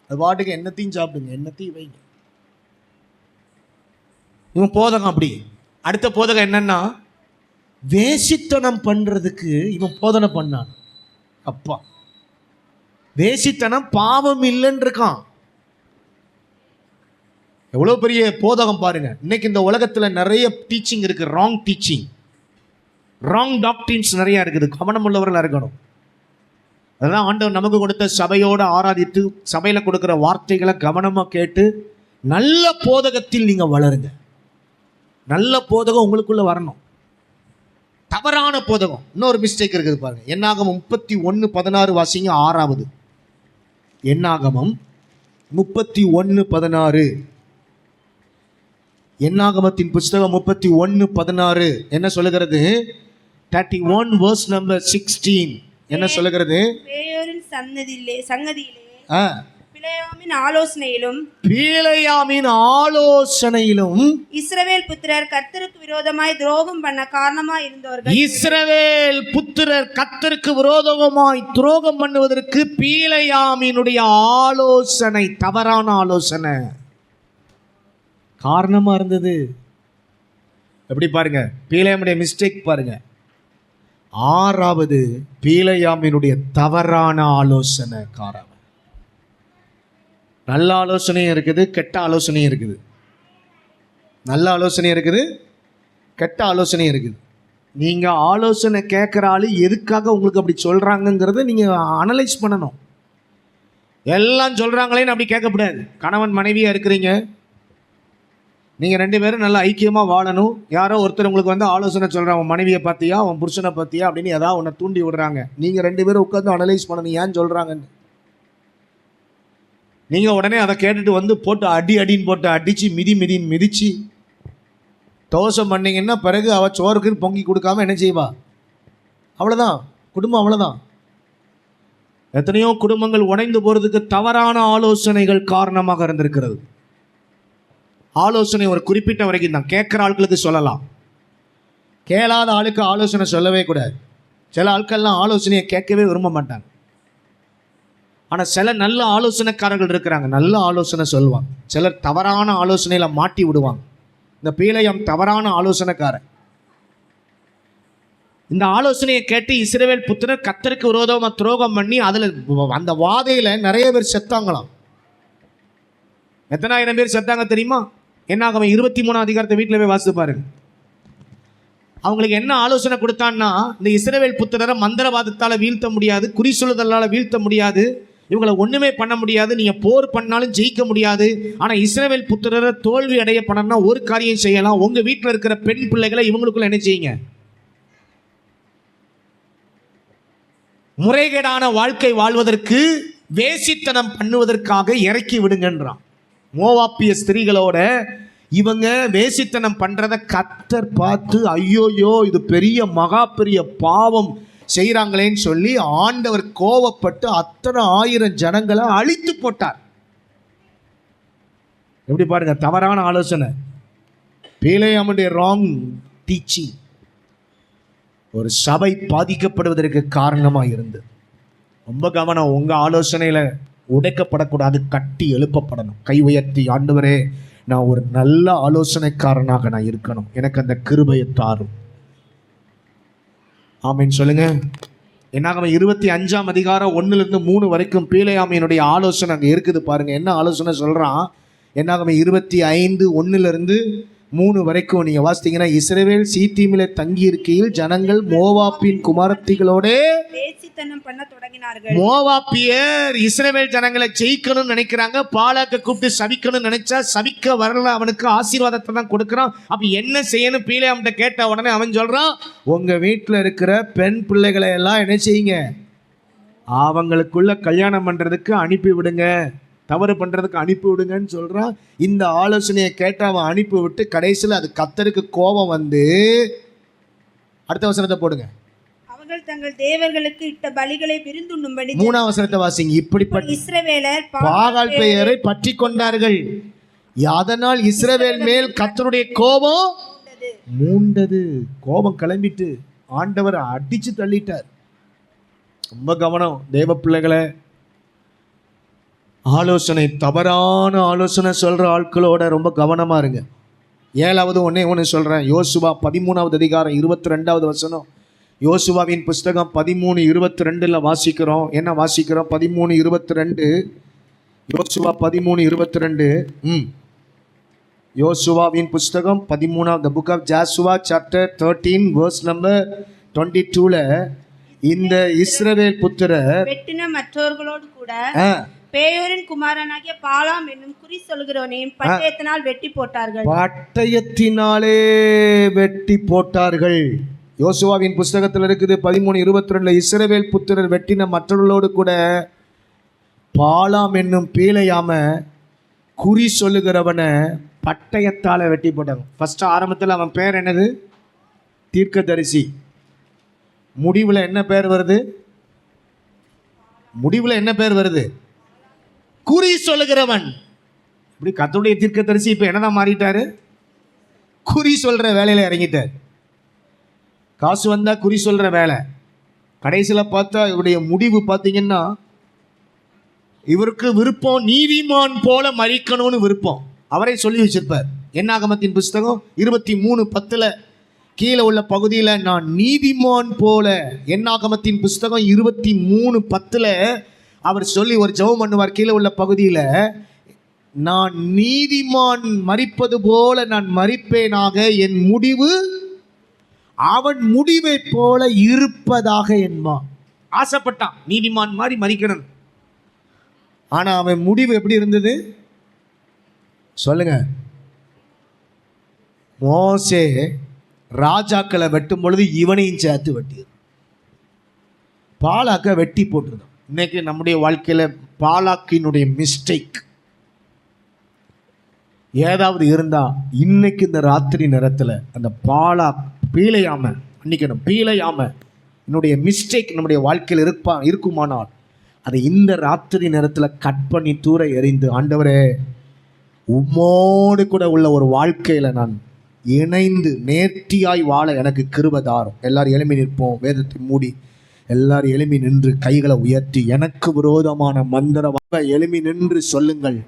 அது வாட்டுக்கு என்னத்தையும் சாப்பிடுங்க, என்னத்தையும் வைங்க. இவன் போதகம் அப்படி. அடுத்த போதகம் என்னன்னா, வேசித்தனம் பண்ணுறதுக்கு இவன் போதனை பண்ணான். அப்பா, வேசித்தனம் பாவம் இல்லைன்னு இருக்கான். எவ்வளோ பெரிய போதகம் பாருங்க. இன்னைக்கு இந்த உலகத்தில் நிறைய டீச்சிங் இருக்கு, ராங் டீச்சிங், ராங் டாக்டரின்ஸ் நிறைய இருக்குது. கவனம் உள்ளவர்களாக இருக்கணும். அதெல்லாம் ஆண்டவர் நமக்கு கொடுத்த சபையோடு ஆராதித்து சபையில் கொடுக்குற வார்த்தைகளை கவனமாக கேட்டு நல்ல போதகத்தில் நீங்கள் வளருங்க. நல்ல போதகம் உங்களுக்குள்ள வரணும். தவறான போதகம். இன்னொரு மிஸ்டேக் இருக்குது பாருங்க. என்னாகமம் 31:16 வாசிங்க. 6வது என்னாகமம் 31:16. என்னாகமத்தின் புஸ்தகம் 31:16 என்ன சொல்லுகிறது? 31 verse number 16 என்ன சொல்லுகிறது? சங்கதியிலே ஆ, பிலேயாமின் ஆலோசனையிலும் பீலேயாமின் ஆலோசனையிலும் இஸ்ரவேல் புத்திரர் கர்த்தருக்கு விரோதமாய் துரோகம் பண்ண காரணமாய் இருந்தவர்கள் இஸ்ரவேல் புத்திரர் கர்த்தருக்கு விரோதமாய் துரோகம் பண்ணுவதற்கு பீலேயாமினுடைய ஆலோசனை தவறான ஆலோசனை காரணமா இருந்தது. எப்படி பாருங்க, பீலேயாமுடைய மிஸ்டேக் பாருங்க. ஆறாவது பீலேயாமினுடைய தவறான ஆலோசனை காரணம். நல்ல ஆலோசனையும் இருக்குது, கெட்ட ஆலோசனையும் இருக்குது. நல்ல ஆலோசனையும் இருக்குது, கெட்ட ஆலோசனையும் இருக்குது. நீங்கள் ஆலோசனை கேட்குற ஆள் எதுக்காக உங்களுக்கு அப்படி சொல்கிறாங்கங்கிறத நீங்கள் அனலைஸ் பண்ணணும். எல்லாம் சொல்கிறாங்களேன்னு அப்படி கேட்கக்கூடாது. கணவன் மனைவியாக இருக்கிறீங்க, நீங்கள் 2 பேரும் நல்லா ஐக்கியமாக வாழணும். யாரோ ஒருத்தர் உங்களுக்கு வந்து ஆலோசனை சொல்கிறான், அவன் மனைவியை பார்த்தியா, அவன் புருஷனை பார்த்தியா அப்படின்னு ஏதாவது ஒன்றை தூண்டி விடுறாங்க. நீங்கள் 2 பேரும் உட்காந்து அனலைஸ் பண்ணணும், ஏன் சொல்கிறாங்கன்னு. நீங்கள் உடனே அதை கேட்டுட்டு வந்து போட்டு அடின்னு போட்டு அடித்து மிதின்னு மிதித்து தோசம் பண்ணிங்கன்னா பிறகு அவள் சோறுக்கு பொங்கி கொடுக்காம என்ன செய்வா? அவ்வளோதான், குடும்பம் அவ்வளோதான். எத்தனையோ குடும்பங்கள் உடைந்து போகிறதுக்கு தவறான ஆலோசனைகள் காரணமாக இருந்திருக்கிறது. ஆலோசனை ஒரு குறிப்பிட்ட வரைக்கும் தான், கேட்குற ஆட்களுக்கு சொல்லலாம். கேளாத ஆளுக்கு ஆலோசனை சொல்லவே கூடாது. சில ஆட்கள்லாம் ஆலோசனையை கேட்கவே விரும்ப மாட்டாங்க. ஆனால் சில நல்ல ஆலோசனைக்காரர்கள் இருக்கிறாங்க, நல்ல ஆலோசனை சொல்லுவாங்க. சிலர் தவறான ஆலோசனையில் மாட்டி விடுவாங்க. இந்த பீலேயாம் தவறான ஆலோசனைக்காரன். இந்த ஆலோசனையை கேட்டு இஸ்ரவேல் புத்திரர் கர்த்தருக்கு விரோதமாக துரோகம் பண்ணி அதில் அந்த வாதையில் நிறைய பேர் செத்தாங்களாம். எத்தனாயிரம் பேர் செத்தாங்க தெரியுமா? என்னாகும் 23 அதிகாரத்தை வீட்டில் போய் வாசித்து பாருங்க. அவங்களுக்கு என்ன ஆலோசனை கொடுத்தான்னா, இந்த இஸ்ரவேல் புத்திரரை மந்திரவாதத்தால் வீழ்த்த முடியாது, குறி சொல்லுதலால் வீழ்த்த முடியாது, இவங்களை ஒன்றுமே பண்ண முடியாது, நீங்கள் போர் பண்ணாலும் ஜெயிக்க முடியாது. ஆனால் இஸ்ரவேல் புத்திரரை தோல்வி அடைய பண்ணணும்னா ஒரு காரியம் செய்யலாம், உங்கள் வீட்டில் இருக்கிற பெண் பிள்ளைகளை இவங்களுக்குள்ள என்ன செய்யுங்க? முறைகேடான வாழ்க்கை வாழ்வதற்கு, வேசித்தனம் பண்ணுவதற்காக இறக்கி விடுங்கன்றான். மோவாப்பிய ஸ்திரீகளோட இவங்க வேசித்தனம் பண்றத கர்த்தர் பார்த்து ஐயோயோ இது பெரிய மகா பெரிய பாவம் செய்கிறாங்களேன்னு சொல்லி ஆண்டவர் கோவப்பட்டு அத்தனை 1000 ஜனங்களை அழித்து போட்டார். எப்படி பாருங்க, தவறான ஆலோசனை. பீலேயாமுடைய ராங் டீச்சிங் ஒரு சபை பாதிக்கப்படுவதற்கு காரணமாக இருந்தது. ரொம்ப கவனம், உங்கள் ஆலோசனையில் உடைக்கப்படக்கூடாது, கட்டி எழுப்பப்படணும். கை உயர்த்தி, ஆண்டவரே நான் ஒரு நல்ல ஆலோசனைக்காரனாக நான் இருக்கணும், எனக்கு அந்த கிருபையை தாரும். ஆமீன் சொல்லுங்க. என்னாகும் 25ஆம் அதிகாரம் 1-3 வரைக்கும் பீலேயாமினுடைய ஆலோசனை அங்கே இருக்குது பாருங்க. என்ன ஆலோசனை சொல்றான்? என்னாகும் 25:1-3 வரைக்கும் நீங்க வாசித்தீங்கன்னா, இஸ்ரவேல் சீத்தீமிலே தங்கி இருக்கையில் ஜனங்கள் மோவாப்பின் குமாரத்திகளோட வேசித்தனம் பண்ண தொடங்கினார்கள். மோவாப்பியர் இஸ்ரவேல் ஜனங்களை ஜெயிக்கணும்னு நினைக்கிறாங்க. பாலாக்க கூப்பிட்டு சபிக்கணும்னு நினைச்சா சபிக்க வரல, அவனுக்கு ஆசீர்வாதத்தை தான் கொடுக்குறான். அப்ப என்ன செய்யணும் பீலேயாம்கிட்ட கேட்ட உடனே அவன் சொல்றான், உங்க வீட்டில் இருக்கிற பெண் பிள்ளைகளை எல்லாம் என்ன செய்யுங்க, அவங்களுக்குள்ள கல்யாணம் பண்றதுக்கு அனுப்பி விடுங்க, தவறு பண்றதுக்கு அனுப்பி விடுங்கன்னு சொல்றான். இந்த ஆலோசனையை கேட்டு அவன் அனுப்பி விட்டு கடைசியில் அது கர்த்தருக்கு கோபம் வந்து, அடுத்த வசனத்தை போடுங்க, அவர்கள் தங்கள் தேவர்களுக்கு இட்ட பலிகளை விருந்துண்ணும்படி 3ஆம் வசனத்தை வாசிங்க. இப்படிப்பட்ட இஸ்ரவேலர் பாகால் பெயரை பற்றி கொண்டார்கள், அதனால் இஸ்ரவேல் மேல் கர்த்தருடைய கோபம் மூண்டது. கோபம் கிளம்பிட்டு ஆண்டவர் அடிச்சு தள்ளிட்டார். ரொம்ப கவனம் தேவ பிள்ளைகளை. ஆலோசனை, தவறான ஆலோசனை சொல்ற ஆட்களோட ரொம்ப கவனமா இருங்க. 7வது ஒன்று சொல்றேன். யோசுவா 13ஆவது அதிகாரம் 22வது வசனம். யோசுவாவின் புஸ்தகம் 13:22 வாசிக்கிறோம். என்ன வாசிக்கிறோம்? 13:22. யோசுவா 13:22. யோசுவாவின் புஸ்தகம் 13, the book of Joshua chapter 13 verse number 22ல இந்த இஸ்ரவேல் புத்திரர் வெட்டின மற்றவர்களோடு கூட பேயோரின் குமாரனாகிய பாலாம் என்னும் குறி சொல்கிறவனையும் பட்டயத்தினால் வெட்டி போட்டார்கள். பட்டயத்தினாலே வெட்டி போட்டார்கள். யோசுவாவின் புஸ்தகத்தில் இருக்குது 13:22. இஸ்ரவேல் புத்திரர் வெட்டின மற்றவர்களோடு கூட பாலாம் என்னும் பீலேயாம குறி சொல்லுகிறவனை பட்டயத்தால் வெட்டி போட்டாங்க. ஃபர்ஸ்ட் ஆரம்பத்தில் அவன் பேர் என்னது? தீர்க்கதரிசி. முடிவில் என்ன பேர் வருது? முடிவில் என்ன பேர் வருது? குறி சொல்லுகிறவன். இப்படி கர்த்தருடைய தீர்க்கதரிசி இப்போ என்னதான் மாறிட்டாரு? குறி சொல்கிற வேலையில் இறங்கிட்டார். காசு வந்தால் குறி சொல்கிற வேலை. கடைசியில் பார்த்தா இவருடைய முடிவு பார்த்தீங்கன்னா, இவருக்கு விருப்பம் நீதிமான் போல மரிக்கணும்னு விருப்பம். அவரே சொல்லி வச்சிருப்பார். என்னாகமத்தின் புஸ்தகம் 23:10 கீழே உள்ள பகுதியில், நான் நீதிமான் போல. என்னாகமத்தின் புஸ்தகம் 23:10 அவர் சொல்லி ஒரு ஜெபம் பண்ணுவார். கீழே உள்ள பகுதியில், நான் நீதிமான் மரிப்பது போல நான் மரிப்பேனாக, என் முடிவு அவன் முடிவை போல இருப்பதாக என்பான். ஆசைப்பட்டான் நீதிமான் மாதிரி மரிக்கணும். ஆனா அவன் முடிவு எப்படி இருந்தது சொல்லுங்க? மோசே ராஜாக்களை வெட்டும் பொழுது இவனையும் சேர்த்து வெட்டி பாலாக்க வெட்டி போட்டுருந்தான். இன்னைக்கு நம்முடைய வாழ்க்கையில பாலாக்கினுடைய மிஸ்டேக் ஏதாவது இருந்தா, இன்னைக்கு இந்த ராத்திரி நேரத்தில் அந்த பாலாக் பீழையாம என்னுடைய மிஸ்டேக் நம்முடைய வாழ்க்கையில் இருக்குமானால் அதை இந்த ராத்திரி நேரத்தில் கட் பண்ணி தூர எறிந்து, ஆண்டவரே உம்மோடு கூட உள்ள ஒரு வாழ்க்கையில் நான் இணைந்து நேர்த்தியாய் வாழ எனக்கு கிருபை தாரும். எல்லாரும் எழுப்பி நிற்போம். வேதத்தை மூடி எல்லாரும் எழுப்பி நின்று கைகளை உயர்த்தி, எனக்கு விரோதமான மந்திர எழுப்பி நின்று சொல்லுங்கள்,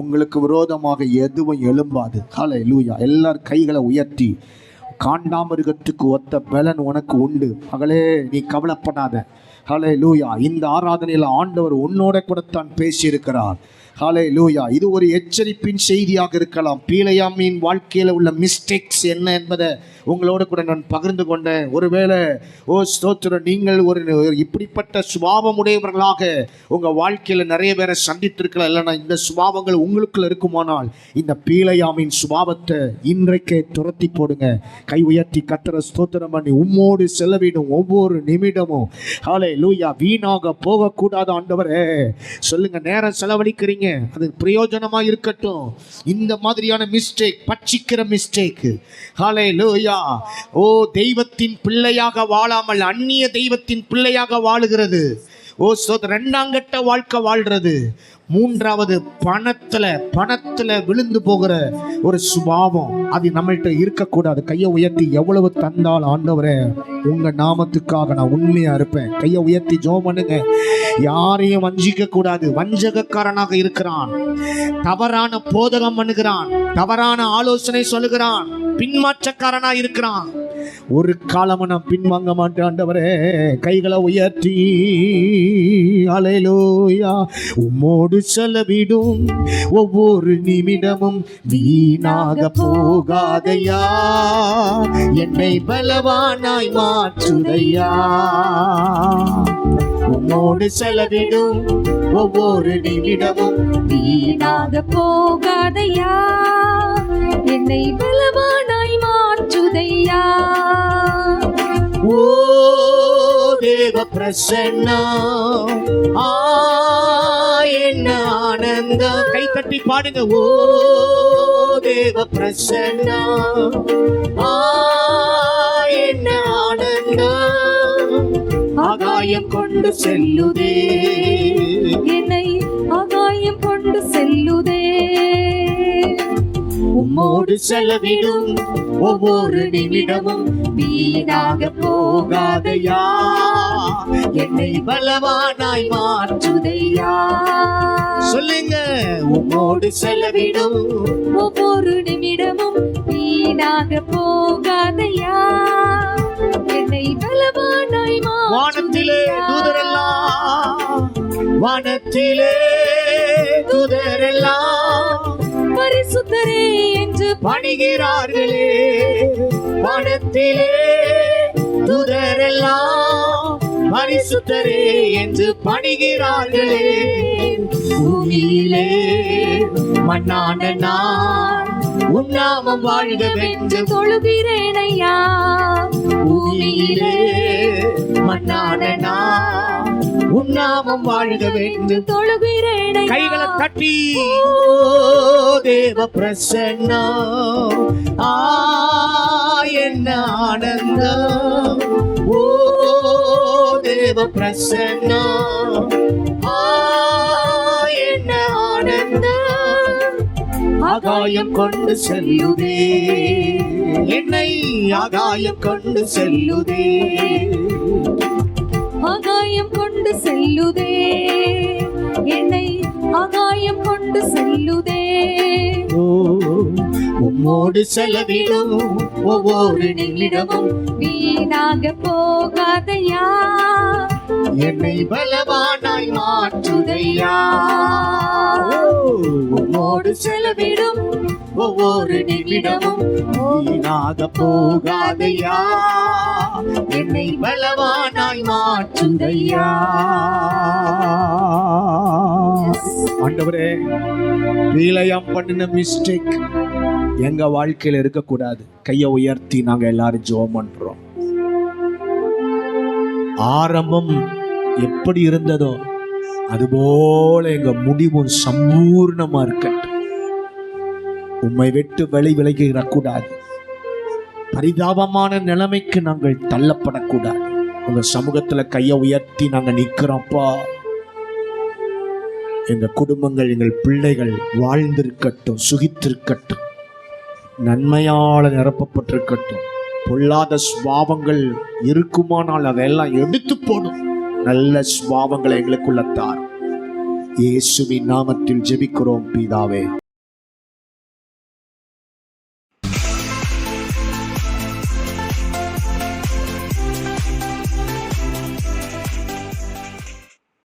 உங்களுக்கு விரோதமாக எதுவும் எழும்பாது. ஹல்லேலூயா. எல்லாரும் கைகளை உயர்த்தி, காண்டாமிருகத்துக்கு ஒத்த பலன் உனக்கு உண்டு மகளே, நீ கவலைப்படாத. ஹல்லேலூயா. இந்த ஆராதனையில் ஆண்டவர் உன்னோட கூடத்தான் பேசியிருக்கிறார். ஹல்லேலூயா. இது ஒரு எச்சரிப்பின் செய்தியாக இருக்கலாம். பீழையாமின் வாழ்க்கையில் உள்ள மிஸ்டேக்ஸ் என்ன என்பதை உங்களோட கூட நான் பகிர்ந்து கொண்டேன். ஒருவேளை ஸ்தோத்திரம், நீங்கள் ஒரு இப்படிப்பட்ட சுபாவம் உடையவர்களாக உங்கள் வாழ்க்கையில் நிறைய பேரை சந்தித்திருக்கலாம். இல்லைன்னா இந்த சுபாவங்கள் உங்களுக்குள்ள இருக்குமானால் இந்த பீழையாமின் சுபாவத்தை இன்றைக்கே துரத்தி போடுங்க. கை உயர்த்தி கர்த்தரை ஸ்தோத்திரம் பண்ணி, உம்மோடு செலவிடும் ஒவ்வொரு நிமிடமும் ஹல்லேலூயா வீணாக போகக்கூடாது. ஆண்டவரே சொல்லுங்க, நேரம் செலவழிக்கிறீங்க, அது பிரயோஜனமா இருக்கட்டும். இந்த மாதிரியான மிஸ்டேக், பட்சிக்கிற மிஸ்டேக், ஹல்லேலூயா, தெய்வத்தின் பிள்ளையாக வாழாமல் அந்நிய தெய்வத்தின் பிள்ளையாக வாழுகிறது. ரெண்டாங்கட்ட வாழ்க்கை வாழ்றது. மூன்றாவது, பணத்துல விழுந்து போகிற ஒரு சுபாவம், அது நம்மள்கிட்ட இருக்கக்கூடாது. கையை உயர்த்தி, எவ்வளவு தந்தால் ஆண்டவரே உங்க நாமத்துக்காக நான் உண்மையா இருப்பேன். கையை உயர்த்தி ஜெபம் பண்ணுங்க. யாரையும் வஞ்சிக்க கூடாது. வஞ்சகக்காரனாக இருக்கிறான், தவறான போதகம் பண்ணுகிறான், தவறான ஆலோசனை சொல்லுகிறான், பின்மாற்றக்காரனா இருக்கிறான். ஒரு காலமும் நான் பின்வாங்க மாட்டேன். ஆண்டவரே கைகளை உயர்த்தி, ஹல்லேலூயா, உம்மோடு செலவிடும் ஒவ்வொரு நிமிடமும் வீணாக போகாதையா, என்னை பலவானாய் மாற்றுதையா. உம்மோடு செலவிடும் ஒவ்வொரு நிமிடமும் வீணாக போகாதையா, என்னை பலவானாய் மாற்றுதையா. ஓ தேவ பிரசன்னம், என்ன ஆனந்தம். கை தட்டி பாடுங்க. ஓ தேவ பிரசன்னம், என்ன ஆனந்தம். ஆகாயம் கொண்டு செல்லுதே, என்னை ஆகாயம் கொண்டு செல்லுதே. உம்மோடு செலவிடும் ஒவ்வொரு நிமிடமும் வீணாக போகாதையா, என்னை பலவானாய் மாற்றுதையா. சொல்லுங்க, உம்மோடு செலவிடும் ஒவ்வொரு நிமிடமும் வீணாக போகாதையா, என்னை பலவானாய் மாற்றுதையா. வானத்திலே தூதரெல்லாம், வானத்திலே தூதரெல்லாம் பரிசுத்தரே என்று பணிகிறார்களே. வானத்திலே தூதரெல்லாம் பரிசுத்தரே என்று பணிகிறார்களே. பூமியிலே மண்ணான நான் உன் நாமம் வாழ்கவென்று தொழுகிறேனையா. பூமியிலே மண்ணான நான் உன் நாமம் வாழ்கவென்று தொழுகிறேனையா. கைகளை தட்டி, தேவ பிரசன்னம், என்ன ஆனந்தம். ஓ தேவ பிரசன்னம், ஆகாயம் கொண்டு செல்லுதே, என்னை ஆகாயம் கொண்டு செல்லுதே, ஆகாயம் கொண்டு செல்லுதே, என்னை ஆகாயம் கொண்டு செல்லுதே. ஓ, உம்மோடு செலவிடும் ஒவ்வொரு நிமிடமும் வீணாக போகாதையா, என்னை பலவானாய் மாற்றுதையா. உம்மோடு செலவிடும் ஒவ்வொரு நிமிடமும் வீணாக போகாதையா, என்னை பலவானாய் மாற்றுதையா. ஆண்டவரே, வீலையாம் பண்ணின மிஸ்டேக் எங்க வாழ்க்கையில இருக்கக்கூடாது. கையை உயர்த்தி நாங்க எல்லாரும் ஜெபம் பண்றோம். ஆரம்பம் எப்படி இருந்ததோ அதுபோல எங்க முடிவும் சம்பூர்ணமா இருக்கட்டும். உம்மை விட்டு விலகிடக்கூடாது. பரிதாபமான நிலைமைக்கு நாங்கள் தள்ளப்படக்கூடாது. உங்க சமூகத்துல கையை உயர்த்தி நாங்க நிக்கிறோம்ப்பா. எங்க குடும்பங்கள், எங்கள் பிள்ளைகள் வாழ்ந்திருக்கட்டும், சுகித்திருக்கட்டும், நன்மையால நிரப்பப்பட்டிருக்கட்டும். பொல்லாத சுபாவங்கள் இருக்குமானால் அதெல்லாம் எடுத்து போடும். நல்ல சுபாவங்களை எங்களுக்குள்ள தார். இயேசுவின் நாமத்தில் ஜெபிக்கிறோம் பிதாவே.